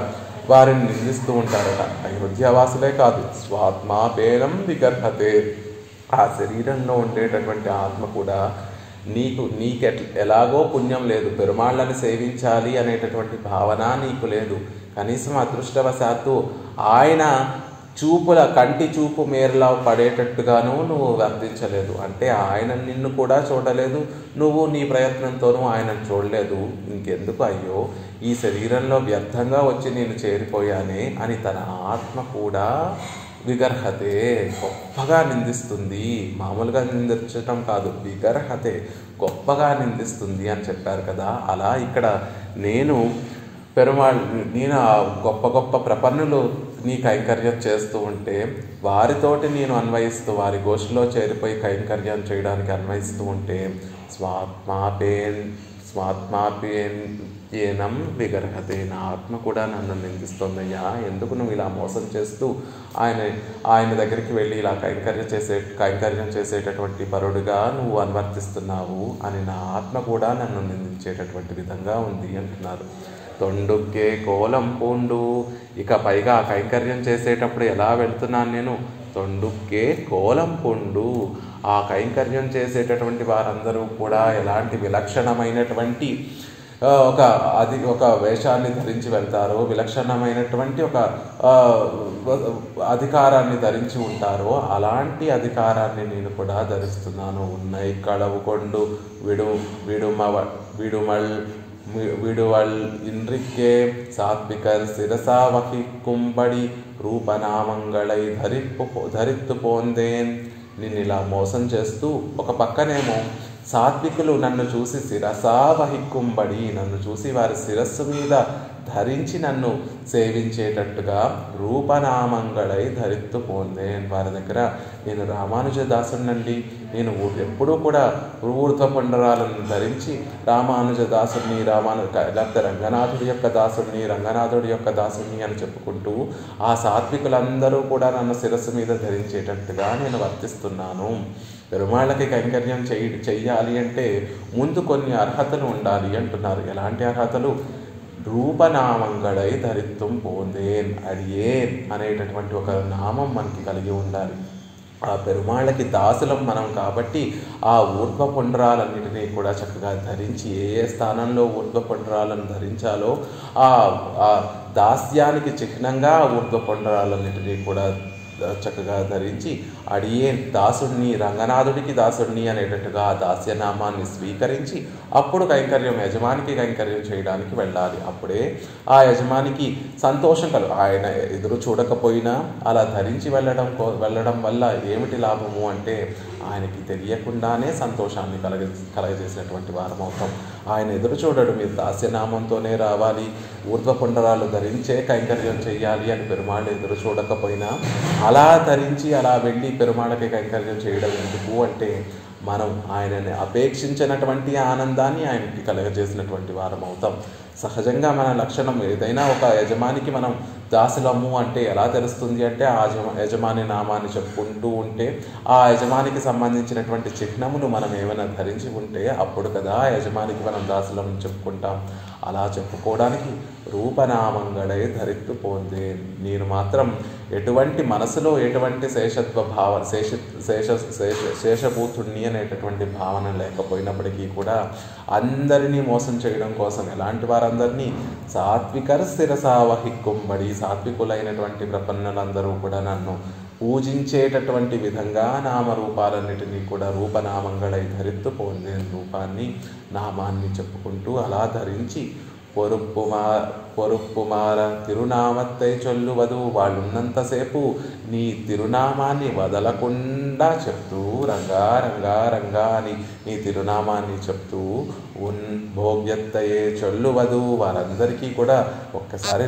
వారిని నిందిస్తూ ఉంటారట. అయోధ్యవాసులే కాదు, స్వాత్మాపేనం విగర్హతే, ఆ శరీరంలో ఉండేటటువంటి ఆత్మ కూడా ఎలాగో పుణ్యం లేదు, పెరుమాళ్ళని సేవించాలి అనేటటువంటి భావన నీకు లేదు. కనీసం అదృష్టవశాత్తు ఆయన కంటి చూపు మేరలా పడేటట్టుగాను నువ్వు వర్తించలేదు. అంటే ఆయన నిన్ను కూడా చూడలేదు, నువ్వు నీ ప్రయత్నంతోనూ ఆయనను చూడలేదు. ఇంకెందుకు అయ్యో ఈ శరీరంలో వ్యర్థంగా వచ్చి నేను చేరిపోయానే అని తన ఆత్మ కూడా విగర్హతే, గొప్పగా నిందిస్తుంది. మామూలుగా నిందించటం కాదు, విగర్హతే, గొప్పగా నిందిస్తుంది అని చెప్పారు కదా. అలా ఇక్కడ నేను గొప్ప గొప్ప ప్రపన్నులు నీ కైంకర్యం చేస్తూ ఉంటే వారితోటి నేను అన్వయిస్తూ వారి గోష్ఠిలో చేరిపోయి కైంకర్యం చేయడానికి అన్వయిస్తూ ఉంటే స్వాత్మాపేనం విగర్హతే, నా ఆత్మ కూడా నన్ను నిందిస్తుందయ్యా, ఎందుకు నువ్వు ఇలా మోసం చేస్తూ ఆయన దగ్గరికి వెళ్ళి ఇలా కైంకర్యం చేసేటటువంటి పరుడుగా నువ్వు అనువర్తిస్తున్నావు అని నా ఆత్మ కూడా నన్ను నిందించేటటువంటి విధంగా ఉంది అంటున్నారు. తొండుకే కోలం పూండు, ఇక పైగా కైంకర్యం చేసేటప్పుడు ఎలా వెళ్తున్నాను నేను, తొండుకే కోలం పూండు, ఆ కైంకర్యం చేసేటటువంటి వారందరూ కూడా ఎలాంటి విలక్షణమైనటువంటి ఒక వేషాన్ని ధరించి వెళ్తారో, విలక్షణమైనటువంటి ఒక అధికారాన్ని ధరించి ఉంటారో అలాంటి అధికారాన్ని నేను కూడా ధరిస్తున్నాను. ఉన్నై కళవుకొండు విడువల్ ఇంద్రిక్కే సాత్వికర్ శిరసా వహిక్కుబడి రూపనామంగళై ధరిత్తు పోందేన్. నిన్ను ఇలా మోసం చేస్తూ ఒక పక్కనేమో సాత్వికులు నన్ను చూసి శిరసా వహిక్కుబడి, నన్ను చూసి వారి శిరస్సు మీద ధరించి నన్ను సేవించేటట్టుగా రూపనామంగళై ధరిత్తు పోందేన్. వారి దగ్గర నేను రామానుజదాసునండి, నేను ఎప్పుడూ కూడా ఊర్ధ్వపుండరాలను ధరించి రామానుజదాసుని లేకపోతే రంగనాథుడి యొక్క దాసుడిని, రంగనాథుడి యొక్క దాసుని అని చెప్పుకుంటూ ఆ సాత్వికులందరూ కూడా నన్ను శిరస్సు మీద ధరించేటట్టుగా నేను వర్తిస్తున్నాను. పెరుమాళ్ళకి కైంకర్యం చెయ్యాలి అంటే ముందు కొన్ని అర్హతలు ఉండాలి అంటున్నారు. ఎలాంటి అర్హతలు? రూపనామంగళై ధరిత్తుం పోందేన్, అడియేన్ అనేటటువంటి ఒక నామం మనకి కలిగి ఉండాలి. ఆ పెరుమాళ్ళకి దాసులం మనం కాబట్టి ఆ ఊర్ధ్వపుండ్రాలన్నిటినీ కూడా చక్కగా ధరించి ఏ స్థానంలో ఊర్ధ్వపుండ్రాలను ధరించాలో ఆ దాస్యానికి చిహ్నంగా ఊర్ధ్వపుండ్రాలన్నిటినీ కూడా చక్కగా ధరించి అడియే దాసుడిని, రంగనాథుడికి దాసుడిని అనేటట్టుగా ఆ దాస్యనామాన్ని స్వీకరించి అప్పుడు యజమానికి కైంకర్యం చేయడానికి వెళ్ళాలి. అప్పుడే ఆ యజమానికి సంతోషం ఆయన ఎదురు చూడకపోయినా అలా ధరించి వెళ్ళడం వల్ల ఏమిటి లాభము అంటే ఆయనకి తెలియకుండానే సంతోషాన్ని కలగజేసినటువంటి వారం అవుతాం. ఆయన ఎదురు చూడడు, మీరు దాస్యనామంతోనే రావాలి, ఊర్ధ్వపుండరాలు ధరించే కైంకర్యం చెయ్యాలి అని పెరుమాళ్ళు ఎదురు చూడకపోయినా అలా ధరించి అలా వెళ్ళి పెరుమాళ్ళకి కైంకర్యం చేయడం ఎందుకు అంటే మనం ఆయనని అపేక్షించినటువంటి ఆనందాన్ని ఆయనకి కలగజేసినటువంటి వారం అవుతాం. సహజంగా మన లక్షణం ఏదైనా ఒక యజమానికి మనం దాసులము అంటే ఎలా తెలుస్తుంది అంటే ఆ యజమాని నామాన్ని చెప్పుకుంటూ ఉంటే ఆ యజమానికి సంబంధించినటువంటి చిహ్నమును మనం ఏమైనా ధరించి ఉంటే అప్పుడు కదా యజమానికి మనం దాసులం చెప్పుకుంటాం. అలా చెప్పుకోవడానికి రూపనామంగళై ధరిత్తు పోందే. నేను మాత్రం ఎటువంటి మనసులో ఎటువంటి శేషభూతుణ్ణి అనేటటువంటి భావన లేకపోయినప్పటికీ కూడా అందరినీ మోసం చేయడం కోసం ఎలాంటి వారందరినీ సాత్వికర శిరసావహిక్కుబడి, సాత్వికులైనటువంటి ప్రపన్నులందరూ కూడా నన్ను పూజించేటటువంటి విధంగా నామరూపాలన్నిటినీ కూడా రూపనామంగళై ధరిత్తు పోందే. రూపాన్ని నామాన్ని చెప్పుకుంటూ అలా ధరించి పొరుప్పుమార తిరునామత్తై చొల్లువదు, వాళ్ళున్నంతసేపు నీ తిరునామాన్ని వదలకుండా చెప్తూ రంగా రంగా రంగా అని నీ తిరునామాన్ని చెప్తూ భోగ్యత్తయే చొల్లువదు. వారందరికీ కూడా ఒక్కసారి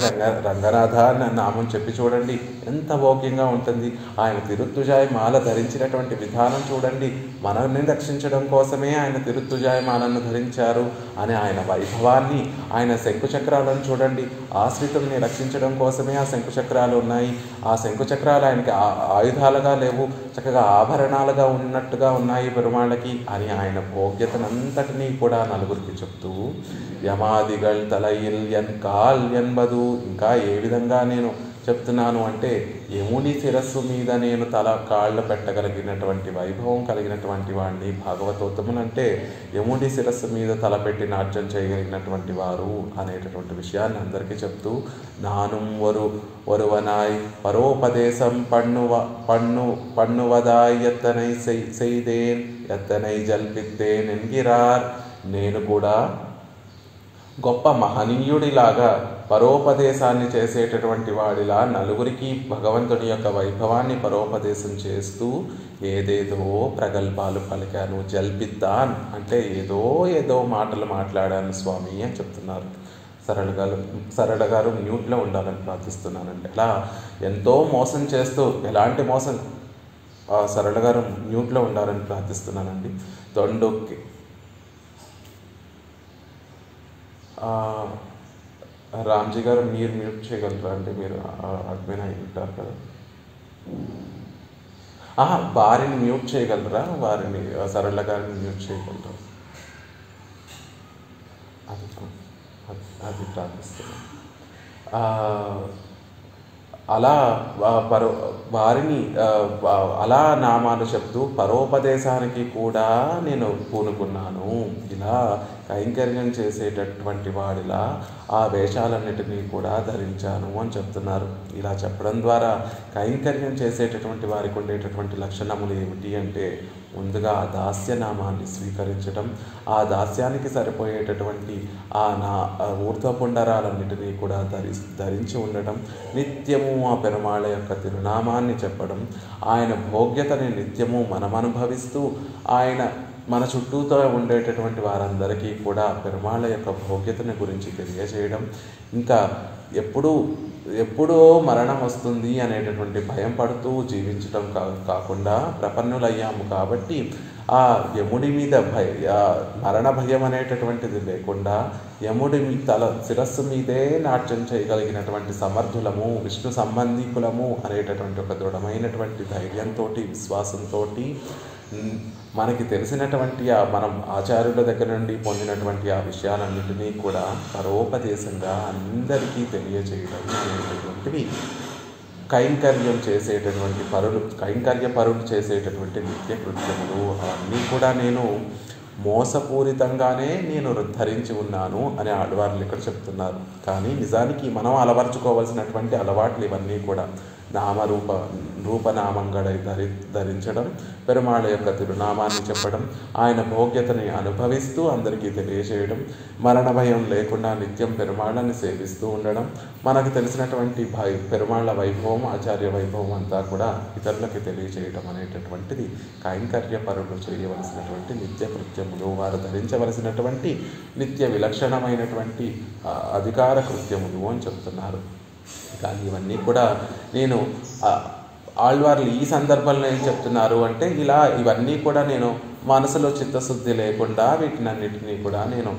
రంగనాథ అన్న నామం చెప్పి చూడండి, ఎంత భోగ్యంగా ఉంటుంది. ఆయన తిరుత్తుజాయ మాల ధరించినటువంటి విధానం చూడండి. మనల్ని రక్షించడం కోసమే ఆయన తిరుత్తుజాయ మాలను ధరించారు అని ఆయన వైభవాన్ని, ఆయన శంకుచక్రాలను చూడండి. ఆశ్రితుల్ని రక్షించడం కోసమే ఆ శంకుచక్రాలు ఉన్నాయి. ఆ శంకుచక్రాలు ఆయనకి ఆయుధాలుగా లేవు, చక్కగా ఆభరణాలుగా ఉన్నట్టుగా ఉన్నాయి పెరుమాళ్ళకి అని ఆయన భోగ్యతనంతటినీ కూడా నలుగురికి చెప్తూ యమాదిగల్ తలయిల్ ఎన్ కాల్ ఎన్బదు. ఇంకా ఏ విధంగా నేను చెప్తున్నాను అంటే యముని శిరస్సు మీద నేను కాళ్ళు పెట్టగలిగినటువంటి వైభవం కలిగినటువంటి వాడిని. భాగవతోత్తమునంటే యముని శిరస్సు మీద తలపెట్టి నాట్యం చేయగలిగినటువంటి వారు అనేటటువంటి విషయాన్ని అందరికీ చెప్తూ నానుం ఒరువనాయ్ పరోపదేశం పన్నువదాయ్ ఎత్తనై செய்தேன் ఎత్తనై జల్పిత్తేన్ ఎన్గిరార్. నేను కూడా గొప్ప మహనీయుడిలాగా పరోపదేశాన్ని చేసేటటువంటి వాడిలా నలుగురికి భగవంతుని యొక్క వైభవాన్ని పరోపదేశం చేస్తూ ఏదేదో ప్రగల్భాలు పలికాను. జల్పిద్దాన్ అంటే ఏదో మాటలు మాట్లాడాను స్వామి అని చెప్తున్నారు. సరళ గారు మ్యూట్లో ఉండాలని ప్రార్థిస్తున్నానండి. అలా ఎంతో మోసం చేస్తూ, ఎలాంటి మోసం, సరళ గారు మ్యూట్లో ఉండాలని ప్రార్థిస్తున్నానండి. తొండొక్కి రామ్జీ గారు మీరు మ్యూట్ చేయగలరా అంటే మీరు అడ్మిన్ అయి ఉంటారు కదా. వారిని మ్యూట్ చేయగలరా? వారిని సరళ గారిని మ్యూట్ చేయగలరా? అది ప్రార్థిస్తున్నాను. అలా వారిని అలా నామాలు చెప్తూ పరోపదేశానికి కూడా నేను పూనుకున్నాను. ఇలా కైంకర్యం చేసేటటువంటి వాడిలా ఆ వేషాలన్నిటినీ కూడా ధరించాను అని చెప్తున్నారు. ఇలా చెప్పడం ద్వారా కైంకర్యం చేసేటటువంటి వారికి ఉండేటటువంటి లక్షణములు ఏమిటి అంటే, ముందుగా ఆ దాస్యనామాన్ని స్వీకరించడం, ఆ దాస్యానికి సరిపోయేటటువంటి ఊర్ధ్వపుండరాలన్నిటినీ కూడా ధరించి ఉండటం, నిత్యము ఆ పెరుమాళ యొక్క తిరునామాన్ని చెప్పడం, ఆయన భోగ్యతని నిత్యము మనం అనుభవిస్తూ ఆయన మన చుట్టూతో ఉండేటటువంటి వారందరికీ కూడా పెరుమాళ యొక్క భోగ్యతని గురించి తెలియజేయడం, ఇంకా ఎప్పుడో మరణం వస్తుంది అనేటటువంటి భయం పడుతూ జీవించడం కాకుండా ప్రపన్నులయ్యాము కాబట్టి ఆ యముడి మీద మరణ భయం అనేటటువంటిది లేకుండా యముడి శిరస్సు మీదే నాట్యం చేయగలిగినటువంటి సమర్థులము, విష్ణు సంబంధికులము అనేటటువంటి ఒక దృఢమైనటువంటి ధైర్యంతో, విశ్వాసంతో మనకి తెలిసినటువంటి మనం ఆచార్యుల దగ్గర నుండి పొందినటువంటి ఆ విషయాలన్నింటినీ కూడా పరోపదేశంగా అందరికీ తెలియజేయడం అనేటటువంటివి కైంకర్య పరులు చేసేటటువంటి నిత్య కృత్యములు. అవన్నీ కూడా నేను మోసపూరితంగానే నేను ధరించి ఉన్నాను అని ఆడవాళ్ళు ఇక్కడ చెప్తున్నారు. కానీ నిజానికి మనం అలవర్చుకోవాల్సినటువంటి అలవాట్లు ఇవన్నీ కూడా రూపనామంగళై ధరించడం, పెరుమాళ యొక్క తిరునామాన్ని చెప్పడం, ఆయన భోగ్యతని అనుభవిస్తూ అందరికీ తెలియజేయడం, మరణ భయం లేకుండా నిత్యం పెరుమాళని సేవిస్తూ ఉండడం, మనకు తెలిసినటువంటి పెరుమాళ వైభవం, ఆచార్య వైభవం అంతా కూడా ఇతరులకి తెలియజేయడం అనేటటువంటిది కైంకర్య పరులు చేయవలసినటువంటి నిత్య కృత్యములు, వారు ధరించవలసినటువంటి నిత్య విలక్షణమైనటువంటి అధికార కృత్యములు అని చెప్తున్నారు. కానీ ఇవన్నీ కూడా నేను ఆళ్వార్లు ఈ సందర్భంలో ఏం చెప్తున్నారు అంటే, ఇవన్నీ కూడా నేను మనసులో చిత్తశుద్ధి లేకుండా వీటినన్నిటినీ కూడా నేను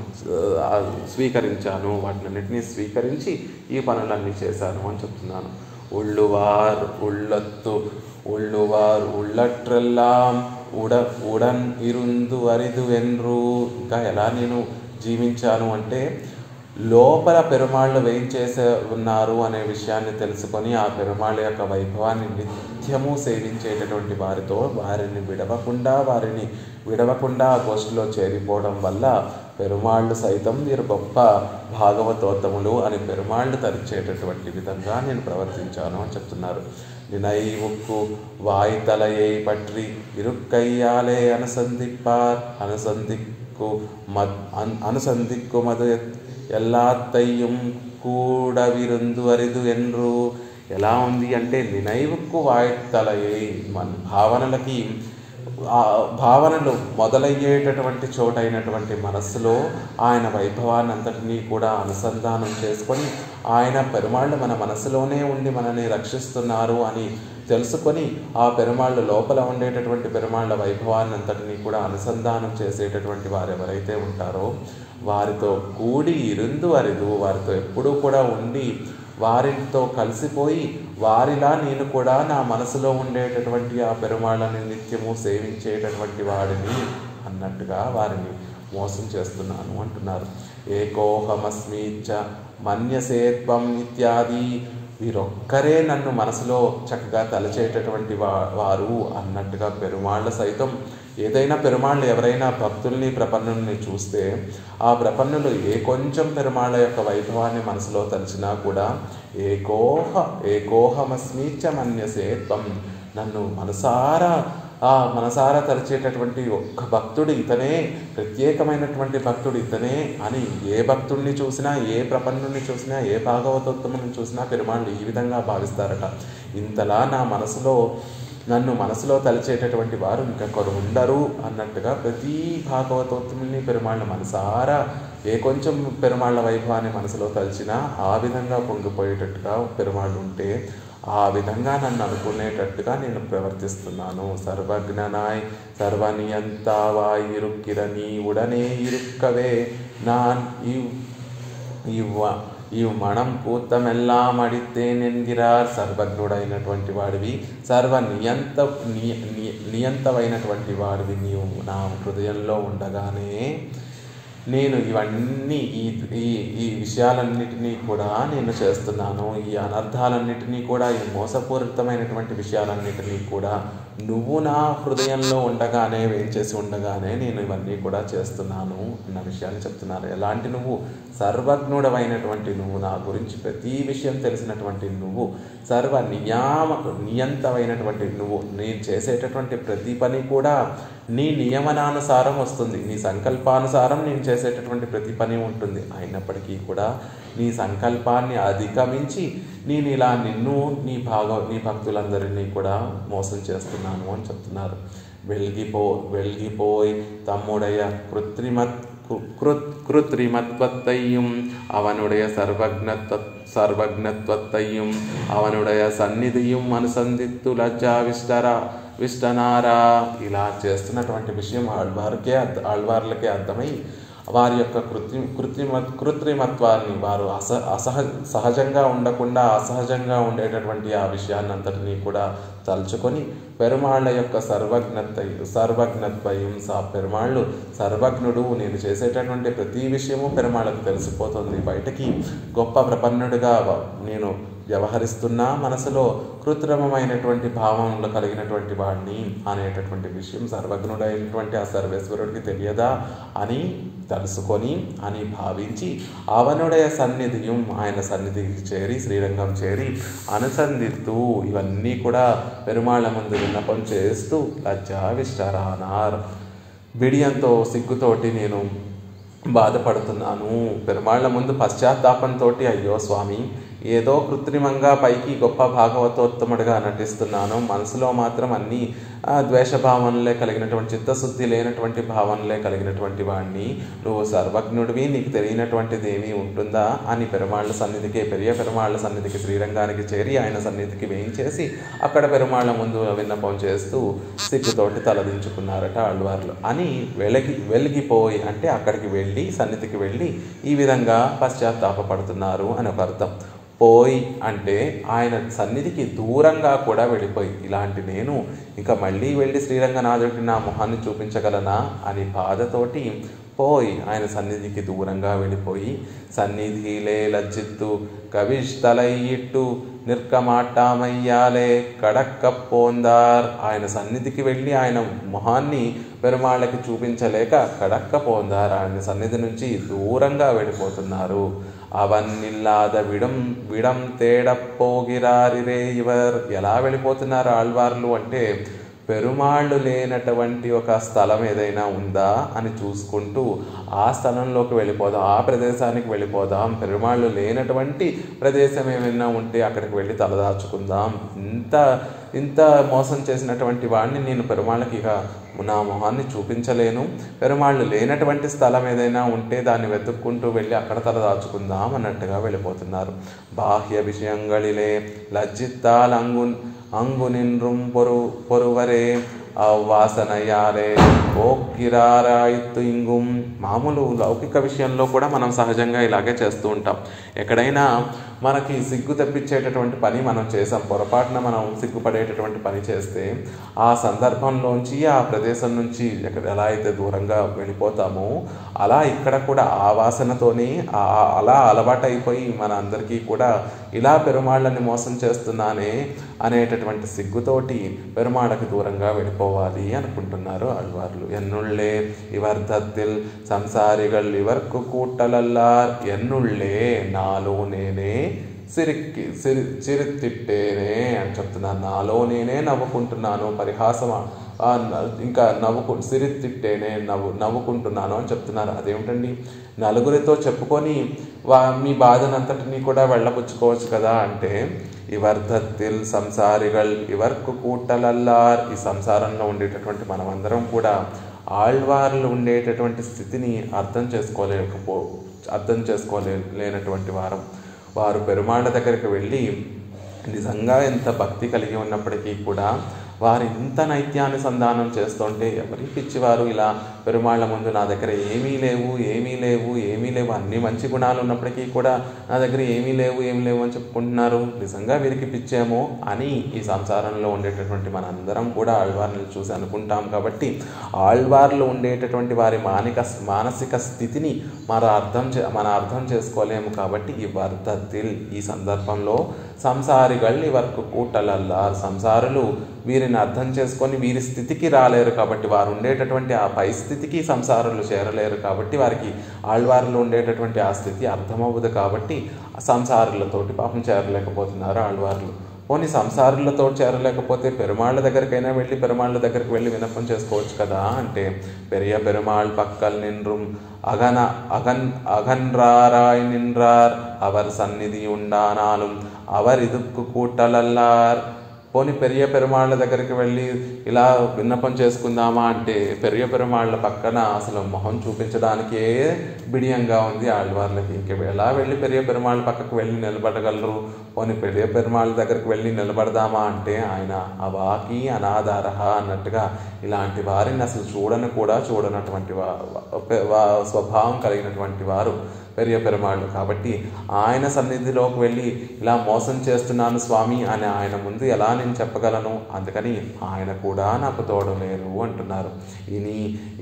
స్వీకరించాను, వాటినన్నిటినీ స్వీకరించి ఈ పనులన్నీ చేశాను అని చెప్తున్నాను. ఉళ్ళువార్ ఉళ్ళొత్తు ఉళ్ళువార్ ఉళ్ళట్రెల్లాం ఉడన్ ఇరుందు అరిదు వెన్రు. ఇంకా ఎలా నేను జీవించాను అంటే, లోపల పెరుమాళ్ళు వేయించేసే ఉన్నారు అనే విషయాన్ని తెలుసుకొని ఆ పెరుమాళ్ళ యొక్క వైభవాన్ని నిత్యము సేవించేటటువంటి వారితో వారిని విడవకుండా ఆ గోష్ఠిలో చేరిపోవడం వల్ల పెరుమాళ్ళు సైతం మీరు గొప్ప భాగవతోత్తములు అని పెరుమాళ్ళు తరిచేటటువంటి విధంగా నేను ప్రవర్తించాను అని చెప్తున్నారు. నినైవుక్కు వాయితలయై పట్రి ఇరుక్కయ్యాలే అనుసంధిక్కు మదు எல்லாத்தையும் கூட విరుందు అరిదు ఎన్రు. ఎలా ఉంది అంటే, నినైవుక్కు వాయితలయై, భావనలు మొదలయ్యేటటువంటి చోటైనటువంటి మనస్సులో ఆయన వైభవాన్ని అంతటినీ కూడా అనుసంధానం చేసుకొని, ఆయన పెరుమాళ్ళు మన మనసులోనే ఉండి మనల్ని రక్షిస్తున్నారు అని తెలుసుకొని ఆ పెరుమాళ్ళు లోపల ఉండేటటువంటి పెరుమాళ్ళ వైభవాన్ని అంతటినీ కూడా అనుసంధానం చేసేటటువంటి వారు ఎవరైతే ఉంటారో వారితో కూడి ఇరుందు అరిదు, వారితో ఎప్పుడూ కూడా ఉండి వారితో కలిసిపోయి వారిలా నేను కూడా నా మనసులో ఉండేటటువంటి ఆ పెరుమాళ్ళని నిత్యము సేవించేటటువంటి వాడిని అన్నట్టుగా వారిని మోసం చేస్తున్నాను అంటున్నారు. ఏకోహమస్మీచ మన్యసేత్వం ఇత్యాది, వీరొక్కరే నన్ను మనసులో చక్కగా తలచేటటువంటి వారు అన్నట్టుగా పెరుమాళ్ళ సైతం ఏదైనా పెరుమాళ్ళు ఎవరైనా భక్తుల్ని ప్రపన్నుల్ని చూస్తే ఆ ప్రపన్నులు ఏ పెరుమాళ్ళ యొక్క వైభవాన్ని మనసులో తలిచినా కూడా ఏకోహమస్మీచ మన్యసేత్వం, నన్ను మనసారా తలిచేటటువంటి ఒక్క భక్తుడు ఇతనే, ప్రత్యేకమైనటువంటి భక్తుడు ఇతనే అని ఏ భక్తుడిని చూసినా, ఏ ప్రపన్నుని చూసినా, ఏ భాగవతోత్తముని చూసినా పెరుమాళ్ళు ఈ విధంగా భావిస్తారట. ఇంతలా నన్ను మనసులో తలిచేటటువంటి వారు ఇంకొకరు ఉండరు అన్నట్టుగా ప్రతి భాగవతోత్తముని పెరుమాళ్ళ మనసారా పెరుమాళ్ళ వైభవాన్ని మనసులో తలిచినా ఆ విధంగా పొంగిపోయేటట్టుగా పెరుమాళ్ళు ఉంటే ఆ విధంగా నన్ను అనుకునేటట్టుగా నేను ప్రవర్తిస్తున్నాను. సర్వజ్ఞనాయ్ సర్వనియంతావాయ్ ఇరుక్కిర నీ ఉడనే ఇరుక్కవే நான் మణం కూత్తమెల్లాం అడిత్తేన్ ఎన్గిరార్. సర్వజ్ఞుడైనటువంటి వాడివి, నియంతమైనటువంటి వాడివి నీవు నా హృదయంలో ఉండగానే నేను ఇవన్నీ ఈ విషయాలన్నిటినీ కూడా నేను చేస్తున్నాను. ఈ అనర్థాలన్నిటినీ కూడా, ఈ మోసపూరితమైనటువంటి విషయాలన్నిటినీ కూడా నువ్వు నా హృదయంలో ఉండగానే వేంచేసి ఉండగానే నేను ఇవన్నీ కూడా చేస్తున్నాను అన్న విషయాన్ని చెప్తున్నారు. ఎలాంటి నువ్వు? సర్వజ్ఞుడమైనటువంటి నువ్వు, నా గురించి ప్రతి విషయం తెలిసినటువంటి నువ్వు, సర్వ నియంతమైనటువంటి నువ్వు, నేను చేసేటటువంటి ప్రతి పని కూడా నీ నియమనానుసారం వస్తుంది, నీ సంకల్పానుసారం నేను చేసేటటువంటి ప్రతి పని ఉంటుంది. అయినప్పటికీ కూడా నీ సంకల్పాన్ని అధిగమించి నేను ఇలా నిన్ను నీ భక్తులందరినీ కూడా మోసం చేస్తున్నాను అని చెప్తున్నారు. వెల్గిపోయి తమ్ముడయ కృత్రిమత్వత్తయ్యం అవనుடைய సర్వజ్ఞత్వత్తయ్యం అవనుடைய సన్నిధియం అనుసంధిత్తు లజ్జా విష్టనారా. ఇలా చేస్తున్నటువంటి విషయం ఆళ్వార్లకే అర్థమై వారి యొక్క కృత్రిమత్వాన్ని వారు సహజంగా ఉండకుండా అసహజంగా ఉండేటటువంటి ఆ విషయాన్ని అంతటినీ కూడా తలుచుకొని పెరుమాళ్ళ యొక్క సర్వజ్ఞత్వయం పెరుమాళ్ళు సర్వజ్ఞుడు, నేను చేసేటటువంటి ప్రతి విషయము పెరుమాళ్ళకు తెలిసిపోతుంది. బయటకి గొప్ప ప్రపన్నుడిగా నేను వ్యవహరిస్తున్నా మనసులో కృత్రిమమైనటువంటి భావనలు కలిగినటువంటి వాడిని అనేటటువంటి విషయం సర్వజ్ఞుడైనటువంటి ఆ సర్వేశ్వరుడికి తెలియదా అని తెలుసుకొని అని భావించి అవనుடைய సన్నిధియం, ఆయన సన్నిధికి చేరి శ్రీరంగం చేరి అనుసంధిస్తూ ఇవన్నీ కూడా పెరుమాళ్ళ ముందు విన్నపం చేస్తూ లజ్జా విష్టరానార్, బిడియంతో సిగ్గుతోటి నేను బాధపడుతున్నాను. పెరుమాళ్ళ ముందు పశ్చాత్తాపంతో అయ్యో స్వామి, ఏదో కృత్రిమంగా పైకి గొప్ప భాగవతోత్తముడిగా నటిస్తున్నాను, మనసులో మాత్రం అన్ని ద్వేషభావనలే కలిగినటువంటి, చిత్తశుద్ధి లేనటువంటి భావనలే కలిగినటువంటి వాడిని, నువ్వు సర్వజ్ఞుడివి, నీకు తెలియనటువంటిది ఏమీ ఉంటుందా అని పెరుమాళ్ళ సన్నిధికి, పెరియ పెరుమాళ్ళ సన్నిధికి శ్రీరంగానికి చేరి ఆయన సన్నిధికి వేయించేసి అక్కడ పెరుమాళ్ళ ముందు విన్నపం చేస్తూ సిగ్గుతోటి తలదించుకున్నారట ఆళ్వార్లు. అని వెలిగిపోయి అంటే అక్కడికి వెళ్ళి సన్నిధికి వెళ్ళి ఈ విధంగా పశ్చాత్తాపడుతున్నారు అని ఒక అర్థం. పోయి అంటే ఆయన సన్నిధికి దూరంగా కూడా వెళ్ళిపోయి, ఇలాంటి నేను ఇంకా మళ్ళీ వెళ్ళి శ్రీరంగనాథుడికి నా మొహాన్ని చూపించగలనా అని బాధతోటి పోయి ఆయన సన్నిధికి దూరంగా వెళ్ళిపోయి సన్నిధిలే లజ్జిత్తు కవిష్తలయ్యిట్టు నిర్కమాట్టామయ్యాలే కడక్కపోందార్. ఆయన సన్నిధికి వెళ్ళి ఆయన మొహాన్ని పెరుమాళ్ళకి చూపించలేక కడక్కపోందార్, ఆయన సన్నిధి నుంచి దూరంగా వెళ్ళిపోతున్నారు. అవన్నిల్లాద విడం తేడపోగిరారిరే ఇవర్. ఎలా వెళ్ళిపోతున్నారు ఆళ్వార్లు అంటే పెరుమాళ్ళు లేనటువంటి ఒక స్థలం ఏదైనా ఉందా అని చూసుకుంటూ ఆ స్థలంలోకి వెళ్ళిపోదాం, ఆ ప్రదేశానికి వెళ్ళిపోదాం, పెరుమాళ్ళు లేనటువంటి ప్రదేశం ఏమైనా ఉంటే అక్కడికి వెళ్ళి తలదాచుకుందాం. ఇంత మోసం చేసినటువంటి వాడిని నేను పెరుమాళ్ళకి ఇక నా మొహాన్ని చూపించలేను, పెరుమాళ్ళు లేనటువంటి స్థలం ఏదైనా ఉంటే దాన్ని వెతుక్కుంటూ వెళ్ళి అక్కడ తలదాచుకుందాం అన్నట్టుగా వెళ్ళిపోతున్నారు. బాహ్య విషయంగళిలే లజ్జిత్తాల్ అంగు నిన్றும் పొరువరే అవ్వాసనయాలే ఓక్కిరారాయిత్తు ఇంగుం. మామూలు లౌకిక విషయంలో కూడా మనం సహజంగా ఇలాగే చేస్తూ ఉంటాం. ఎక్కడైనా మనకి సిగ్గు తెప్పించేటటువంటి పని మనం చేసాం, పొరపాటున మనం సిగ్గుపడేటటువంటి పని చేస్తే ఆ సందర్భంలోంచి ఆ ప్రదేశం నుంచి ఎలా అయితే దూరంగా వెళ్ళిపోతామో అలా ఇక్కడ కూడా ఆ వాసనతోనే అలా అలవాటైపోయి మన అందరికీ కూడా ఇలా పెరుమాళ్ళని మోసం చేస్తున్నానే అనేటటువంటి సిగ్గుతోటి పెరుమాళ్ళకి దూరంగా వెళ్ళిపోవాలి అనుకుంటున్నారు ఆళ్వార్లు. ఎన్నుళ్ళే ఇవర్ధత్తిల్ సంసారిగల్ ఇవర్కు కూట్టలల్లార్. ఎన్నుళ్ళే నాలో నేనే చిరితిట్టేనే అని చెప్తున్నాను. నాలో నేనే నవ్వుకుంటున్నాను, పరిహాసమా ఇంకా సిరితిట్టేనే నవ్వుకుంటున్నాను అని చెప్తున్నారు. అదేమిటండి, నలుగురితో చెప్పుకొని మీ బాధనంతటినీ కూడా వెళ్ళబుచ్చుకోవచ్చు కదా అంటే ఇవర్ధత్తిల్ సంసారిగల్ ఇవర్కు కూట్టలల్లార్. ఈ సంసారంలో ఉండేటటువంటి మనమందరం కూడా ఆళ్వార్లు ఉండేటటువంటి స్థితిని అర్థం చేసుకోలేనటువంటి వారు పెరుమాళ్ళ దగ్గరికి వెళ్ళి నిజంగా ఎంత భక్తి కలిగి ఉన్నప్పటికీ కూడా వారు ఇంత నైత్యానుసంధానం చేస్తుంటే ఎవరి పిచ్చివారు ఇలా పెరుమాళ్ళ ముందు నా దగ్గర ఏమీ లేవు అన్ని మంచి గుణాలు ఉన్నప్పటికీ కూడా నా దగ్గర ఏమీ లేవు అని చెప్పుకుంటున్నారు, నిజంగా వీరికి పిచ్చేమో అని ఈ సంసారంలో ఉండేటటువంటి మనందరం కూడా ఆళ్వార్లను చూసి అనుకుంటాం. కాబట్టి ఆళ్వార్లు ఉండేటటువంటి వారి మానసిక స్థితిని మన అర్థం చేసుకోలేము. కాబట్టి ఈ వర్ధత్తిల్, ఈ సందర్భంలో సంసారిகள் ఇవర్కు కూటలల్లార్. సంసారులు వీరిని అర్థం చేసుకొని వీరి స్థితికి రాలేరు కాబట్టి, వారు ఉండేటటువంటి ఆ పై స్థితికి సంసారులు చేరలేరు కాబట్టి, వారికి ఆళ్వార్లు ఉండేటటువంటి ఆ స్థితి అర్థమవుదు కాబట్టి సంసారులతోటి పాపం చేరలేకపోతున్నారు ఆళ్వార్లు. పోనీ సంసారులతో చేరలేకపోతే పెరుమాళ్ళ దగ్గరికైనా వెళ్ళి పెరుమాళ్ళ దగ్గరికి వెళ్ళి విన్నపం చేసుకోవచ్చు కదా అంటే, పెరియ పెరుమాళ్ పక్కల్ నిన్றும் అగన్రారాయ్ నిన్றார் அவர் సన్నిధి ఉండానాலும் அவர் இதுக்கு కూటలల్లార్. పోనీ పెరియ పెరుమాళ్ళ దగ్గరికి వెళ్ళి ఇలా విన్నపం చేసుకుందామా అంటే, పెరియ పెరుమాళ్ళ పక్కన అసలు మొహం చూపించడానికే బిడియంగా ఉంది ఆళ్వార్లకి. ఇంక ఎలా వెళ్ళి పెరియ పెరుమాళ్ళ పక్కకు వెళ్ళి నిలబడగలరు? పోనీ పెరియ పెరుమాళ్ళ దగ్గరికి వెళ్ళి నిలబడదామా అంటే, ఆయన అవాకి అనాధారహ అన్నట్టుగా ఇలాంటి వారిని అసలు చూడనటువంటి స్వభావం కలిగినటువంటి వారు పెరియ పెరుమాళ్ళు. కాబట్టి ఆయన సన్నిధిలోకి వెళ్ళి ఇలా మోసం చేస్తున్నాను స్వామి అని ఆయన ముందు ఎలా నేను చెప్పగలను? అందుకని ఆయన కూడా నాకు తోడలేరు అంటున్నారు.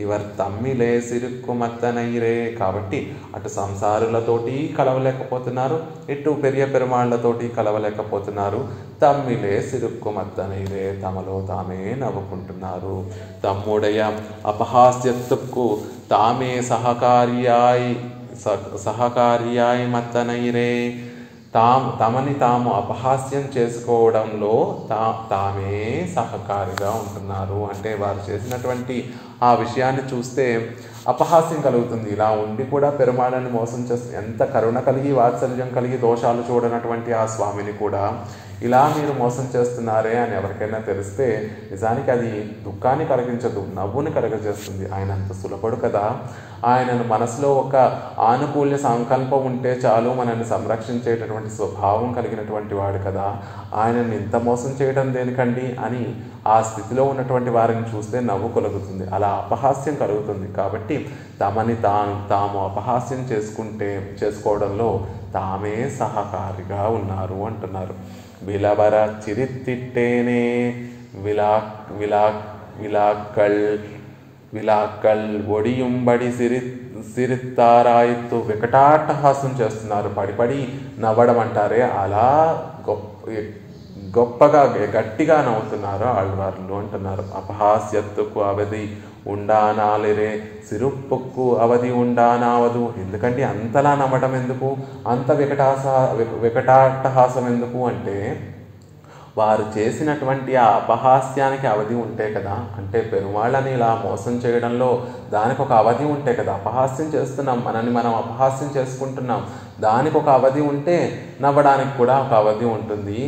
ఇవర్ తమ్మిలే సిరుక్కు మత్తనైరే. కాబట్టి అటు సంసారులతోటి కలవలేకపోతున్నారు, ఇటు పెరియ పెరుమాళ్లతోటి కలవలేకపోతున్నారు. తమ్మిలే సిరుక్కు మత్తనైరే, తమలో తామే నవ్వుకుంటున్నారు. తమ్ముడయ అపహాస్యత్తుకు తామే సహకార్యాయి మత్తనైరే. తమని తాము అపహాస్యం చేసుకోవడంలో తామే సహకారిగా ఉంటున్నారు. అంటే వారు చేసినటువంటి ఆ విషయాన్ని చూస్తే అపహాస్యం కలుగుతుంది. ఇలా ఉండి కూడా పెరుమాళ్ళని మోసం చేస్తే ఎంత కరుణ కలిగి వాత్సల్యం కలిగి దోషాలు చూడనటువంటి ఆ స్వామిని కూడా ఇలా మీరు మోసం చేస్తున్నారే అని ఎవరికైనా తెలిస్తే నిజానికి అది దుఃఖాన్ని కలిగించదు, నవ్వుని కలగజేస్తుంది. ఆయన అంత సులభడు కదా. ఆయనను మనసులో ఒక ఆనుకూల్య సంకల్పం ఉంటే చాలు మనల్ని సంరక్షించేటటువంటి స్వభావం కలిగినటువంటి వాడు కదా. ఆయనను ఇంత మోసం చేయడం దేనికండి అని ఆ స్థితిలో ఉన్నటువంటి వారిని చూస్తే నవ్వు కలుగుతుంది, అలా అపహాస్యం కలుగుతుంది. కాబట్టి తమని తాము అపహాస్యం చేసుకోవడంలో తామే సహకారిగా ఉన్నారు అంటున్నారు. విలవర చిరిత్తిట్టేనే విలాక్కల్ ఒడియుంబడి సిరిత్తారాయిత్తు. వికటాట్టహాసం చేస్తున్నారు, పడిపడి నవ్వడం అంటారే అలా గొప్పగా గట్టిగా నవ్వుతున్నారు ఆళ్వార్లు అంటున్నారు. అపహాస్యత్తుకు అవధి ఉండానాలిరే, సిరుప్పుకు అవధి ఉండానావదు. ఎందుకంటే అంతలా నవ్వడం ఎందుకు, అంత వికటాట్టహాసం ఎందుకు అంటే, వారు చేసినటువంటి ఆ అపహాస్యానికి అవధి ఉంటే కదా. అంటే పెరుమాళ్ళని ఇలా మోసం చేయడంలో దానికి ఒక అవధి ఉంటే కదా. అపహాస్యం చేస్తున్నాం, మనని మనం అపహాస్యం చేసుకుంటున్నాం, దానికి ఒక అవధి ఉంటే నవ్వడానికి కూడా ఒక అవధి ఉంటుంది.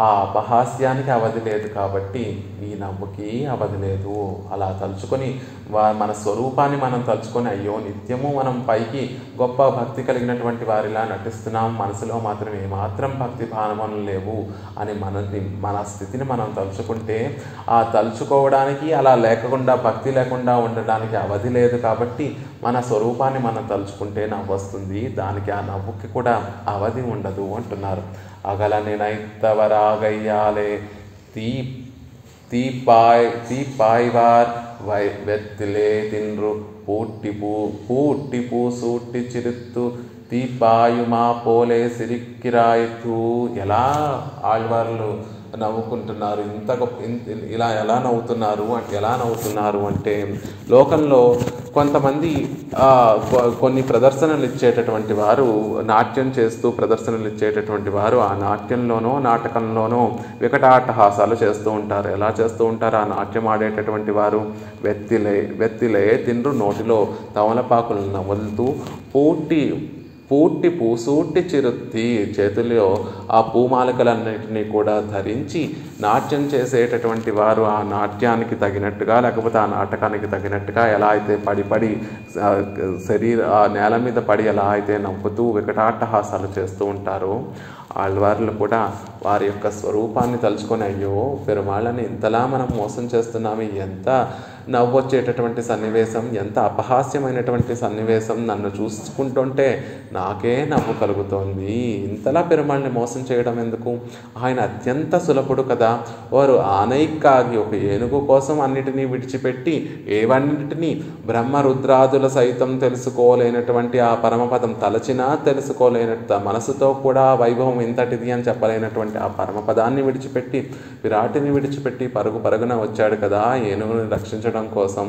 ఆ అపహాస్యానికి అవధి లేదు కాబట్టి ఈ నవ్వుకి అవధి లేదు. అలా తలుచుకొని మన స్వరూపాన్ని మనం తలుచుకొని, అయ్యో నిత్యము మనం పైకి గొప్ప భక్తి కలిగినటువంటి వారిలా నటిస్తున్నాం, మనసులో మాత్రం ఏమాత్రం భక్తి భావనలు లేవు అని మన స్థితిని మనం తలుచుకుంటే, ఆ తలుచుకోవడానికి అలా లేకుండా భక్తి లేకుండా ఉండడానికి అవధి లేదు. కాబట్టి మన స్వరూపాన్ని మనం తలుచుకుంటే నవ్వు వస్తుంది, దానికి ఆ నవ్వుకి కూడా అవధి ఉండదు అంటున్నారు. అగలనినైత్తవరాగయ్యాలే తీపాయ్వార్ వెత్తిలే తిన్రు పూట్టిపూ సూట్టి చిరుత్తు తీపాయుమా పోలే సిరిక్కిరాయితూ. ఎలా ఆళ్వార్లు నవ్వుకుంటున్నారు, ఇలా ఎలా నవ్వుతున్నారు అంటే, లోకంలో కొంతమంది కొన్ని ప్రదర్శనలు ఇచ్చేటటువంటి వారు, నాట్యం చేస్తూ ప్రదర్శనలు ఇచ్చేటటువంటి వారు ఆ నాట్యంలోనో నాటకంలోనో వికటాట్టహాసాలు చేస్తూ ఉంటారు. ఎలా చేస్తూ ఉంటారు? ఆ నాట్యం ఆడేటటువంటి వారు వెత్తిలే తిండ్రు, నోటిలో తమలపాకులను వదులుతూ పూట్టి పూసూట్టి చిరుత్తి, చేతుల్లో ఆ పూమాలికలన్నింటినీ కూడా ధరించి నాట్యం చేసేటటువంటి వారు ఆ నాట్యానికి తగినట్టుగా, లేకపోతే ఆ నాటకానికి తగినట్టుగా ఎలా అయితే పడి ఆ నేల మీద పడి ఎలా అయితే నవ్వుతూ వికటాట్టహాసాలు చేస్తూ ఉంటారో, ఆళ్వార్లు కూడా వారి యొక్క స్వరూపాన్ని తలుచుకొని, అయ్యో పెరుమాళ్ళని ఇంతలా మనం మోసం చేస్తున్నాము, ఎంత నవ్వొచ్చేటటువంటి సన్నివేశం, ఎంత అపహాస్యమైనటువంటి సన్నివేశం. నన్ను చూసుకుంటుంటే నాకే నవ్వు కలుగుతోంది. ఇంతలా పెరుమాళ్ళని మోసం చేయడం ఎందుకు? ఆయన అత్యంత సులభుడు కదా. వారు ఆనైక్కాగి ఒక ఏనుగు కోసం అన్నిటినీ విడిచిపెట్టి ఏవన్నిటినీ బ్రహ్మరుద్రాదుల సైతం తెలుసుకోలేనటువంటి ఆ పరమపదం, తలచినా తెలుసుకోలేనట్టు మనసుతో కూడా వైభవం ఇంతటిది అని చెప్పలేనటువంటి ఆ పరమపదాన్ని విడిచిపెట్టి, విరాటిని విడిచిపెట్టి పరుగున వచ్చాడు కదా ఏనుగుని రక్షించడం కోసం.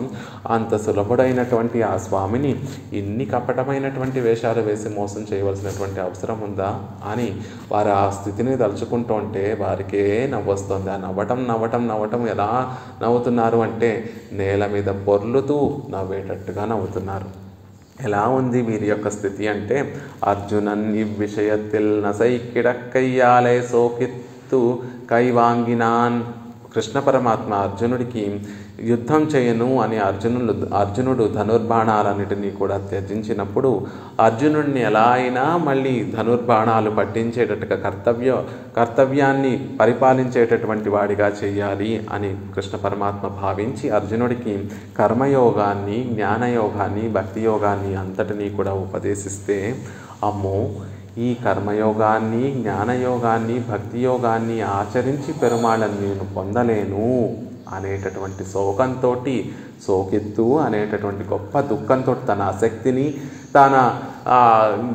అంత సులభుడైనటువంటి ఆ స్వామిని ఇన్ని కపటమైనటువంటి వేషాలు వేసి మోసం చేయవలసినటువంటి అవసరం ఉందా అని వారు ఆ స్థితిని తలుచుకుంటూ ఉంటే వారికే నవ్వొస్తుంది. ఆ నవ్వటం ఎలా నవ్వుతున్నారు అంటే నేల మీద పొర్లుతూ నవ్వేటట్టుగా నవ్వుతున్నారు. ఎలా ఉంది వీరి యొక్క స్థితి అంటే, అర్జునన్ ఇవ్విషయత్తిల్ నసై కిడక్కయ్యాలే సోకిత్తు కైవాంగినాన్. కృష్ణ పరమాత్మ అర్జునుడికి యుద్ధం చేయను అని అర్జునుడు ధనుర్బాణాలన్నిటినీ కూడా త్యజించినప్పుడు అర్జునుడిని ఎలా అయినా మళ్ళీ ధనుర్బాణాలు పట్టించేటట్టుగా కర్తవ్యాన్ని పరిపాలించేటటువంటి వాడిగా చేయాలి అని కృష్ణ పరమాత్మ భావించి అర్జునుడికి కర్మయోగాన్ని, జ్ఞానయోగాన్ని, భక్తి యోగాన్ని అంతటినీ కూడా ఉపదేశిస్తే, అమ్మో ఈ కర్మయోగాన్ని, జ్ఞానయోగాన్ని, భక్తి యోగాన్ని ఆచరించి పెరుమాళని నేను పొందలేను అనేటటువంటి శోకంతో, సోకెత్తు అనేటటువంటి గొప్ప దుఃఖంతో తన ఆసక్తిని, తన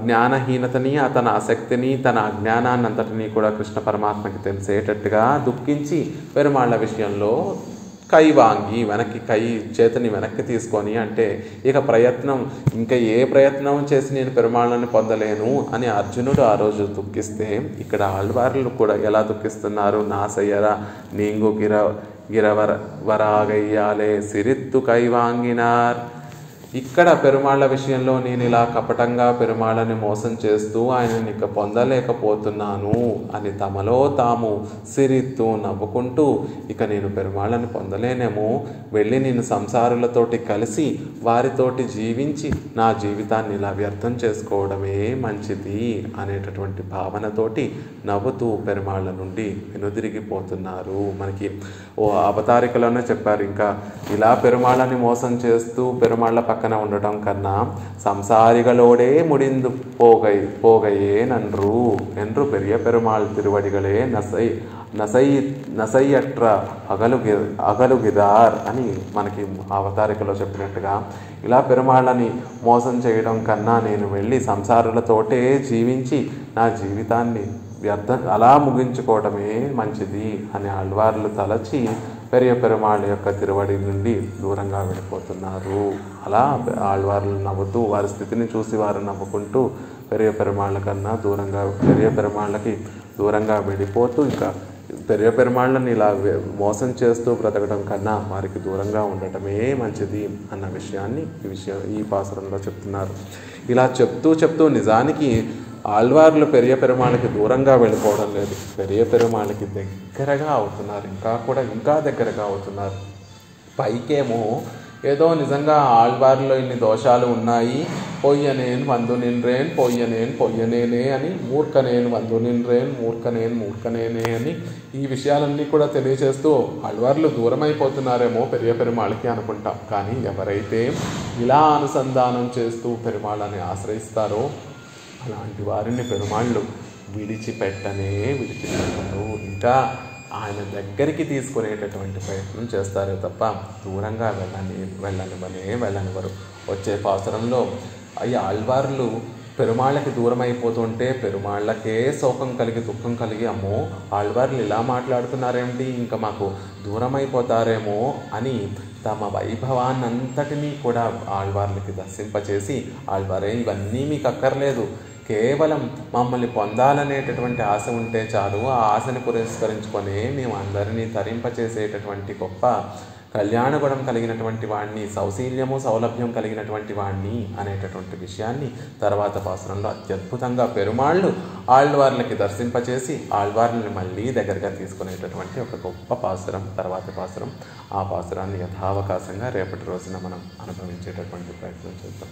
జ్ఞానహీనతని, తన ఆసక్తిని, తన అజ్ఞానాన్ని అంతటినీ కూడా కృష్ణ పరమాత్మకి తెలిసేటట్టుగా దుఃఖించి పెరుమాళ్ళ విషయంలో కైవాంగి చేతిని వెనక్కి తీసుకొని, అంటే ఇక ఇంకా ఏ ప్రయత్నం చేసి నేను పెరుమాళ్ళని పొందలేను అని అర్జునుడు ఆ రోజు దుఃఖిస్తే, ఇక్కడ ఆళ్వార్లు కూడా ఎలా దుఃఖిస్తున్నారు? నాసయ్యరా నీంగు గిరవరాగయ్యాలే సిరిత్తు కైవాంగినార్. ఇక్కడ పెరుమాళ్ళ విషయంలో నేను ఇలా కపటంగా పెరుమాళ్ళని మోసం చేస్తూ ఆయనని ఇక పొందలేకపోతున్నాను అని తమలో తాము సిరిత్తు నవ్వుకుంటూ, ఇక నేను పెరుమాళ్ళని పొందలేనేమో, వెళ్ళి నేను సంసారులతోటి కలిసి వారితోటి జీవించి నా జీవితాన్ని ఇలా వ్యర్థం చేసుకోవడమే మంచిది అనేటటువంటి భావనతోటి నవ్వుతూ పెరుమాళ్ళ నుండి వెనుదిరిగిపోతున్నారు. మనకి అవతారికలోనే చెప్పారు, ఇంకా ఇలా పెరుమాళ్ళని మోసం చేస్తూ పెరుమాళ్ళ పక్కన ఉండటం కన్నా సంసారిகளோடே முடிந்து போகையே நன்று என்று பெரிய பெருமாள் திருவடிகளே నసయ్యట్ర అగలుగిదార్ అని మనకి అవతారికలో చెప్పినట్టుగా, ఇలా పెరుమాళ్ళని మోసం చేయడం కన్నా నేను వెళ్ళి సంసారులతోటే జీవించి నా జీవితాన్ని అలా ముగించుకోవడమే మంచిది అని ఆళ్వార్లు తలచి పెరియ పెరుమాళ్ళ యొక్క తిరువడి నుండి దూరంగా వెళ్ళిపోతున్నారు. అలా ఆళ్వార్లు నవ్వుతూ వారి స్థితిని చూసి వారు నవ్వుకుంటూ పెరియ పెరుమాళ్ళ కన్నా పెరియ పెరుమాళ్ళకి దూరంగా వెళ్ళిపోతూ, ఇంకా పెరియ పెరుమాళ్ళని ఇలా మోసం చేస్తూ బ్రతకడం కన్నా వారికి దూరంగా ఉండటమే మంచిది అన్న విషయాన్ని ఈ పాసురంలో చెప్తున్నారు. ఇలా చెప్తూ నిజానికి ఆళ్వార్లు పెరియ పెరుమాళ్ళకి దూరంగా వెళ్ళిపోవడం లేదు, పెరియ పెరుమాళ్ళకి దగ్గరగా అవుతున్నారు, ఇంకా దగ్గరగా అవుతున్నారు. పైకేమో ఏదో నిజంగా ఆళ్వార్లో ఇన్ని దోషాలు ఉన్నాయి, పొయ్యనేన్ వందు నిన్రేన్ పొయ్యనేనే అని, మూర్ఖనేన్ వందు నిన్రేన్ మూర్ఖనేనే అని ఈ విషయాలన్నీ కూడా తెలియచేస్తూ ఆళ్వార్లు దూరం అయిపోతున్నారేమో పెరియ పెరుమాళ్ళకి అనుకుంటాం. కానీ ఎవరైతే ఇలా అనుసంధానం చేస్తూ పెరుమాళ్ళని ఆశ్రయిస్తారో అలాంటి వారిని పెరుమాళ్ళు విడిచిపెట్టరు, ఇంకా ఆయన దగ్గరికి తీసుకునేటటువంటి ప్రయత్నం చేస్తారే తప్ప దూరంగా వెళ్ళనివ్వరు. వచ్చే పాసురంలో ఈ ఆళ్వార్లు పెరుమాళ్ళకి దూరం అయిపోతుంటే పెరుమాళ్ళకే శోకం కలిగి దుఃఖం కలిగి, అమ్మో ఆళ్వార్లు ఇలా మాట్లాడుతున్నారేమిటి, ఇంకా మాకు దూరం అయిపోతారేమో అని తమ వైభవాన్నంతటినీ కూడా ఆళ్వార్లకి దర్శింపచేసి, ఆళ్వారే ఇవన్నీ మీకు అక్కర్లేదు, కేవలం మమ్మల్ని పొందాలనేటటువంటి ఆశ ఉంటే చాలు, ఆ ఆశని పురస్కరించుకొని మేము అందరినీ తరింపచేసేటటువంటి గొప్ప కళ్యాణ గుణం కలిగినటువంటి వాడిని, సౌశీల్యము సౌలభ్యం కలిగినటువంటి వాడిని అనేటటువంటి విషయాన్ని తర్వాత పాసురంలో అత్యద్భుతంగా పెరుమాళ్ళు ఆళ్వార్లకి దర్శింపచేసి ఆళ్వార్లని మళ్ళీ దగ్గరగా తీసుకునేటటువంటి ఒక గొప్ప పాసురం తర్వాతి పాసురం. ఆ పాసురాన్ని యథావకాశంగా రేపటి రోజున మనం అనుభవించేటటువంటి ప్రయత్నం చేద్దాం.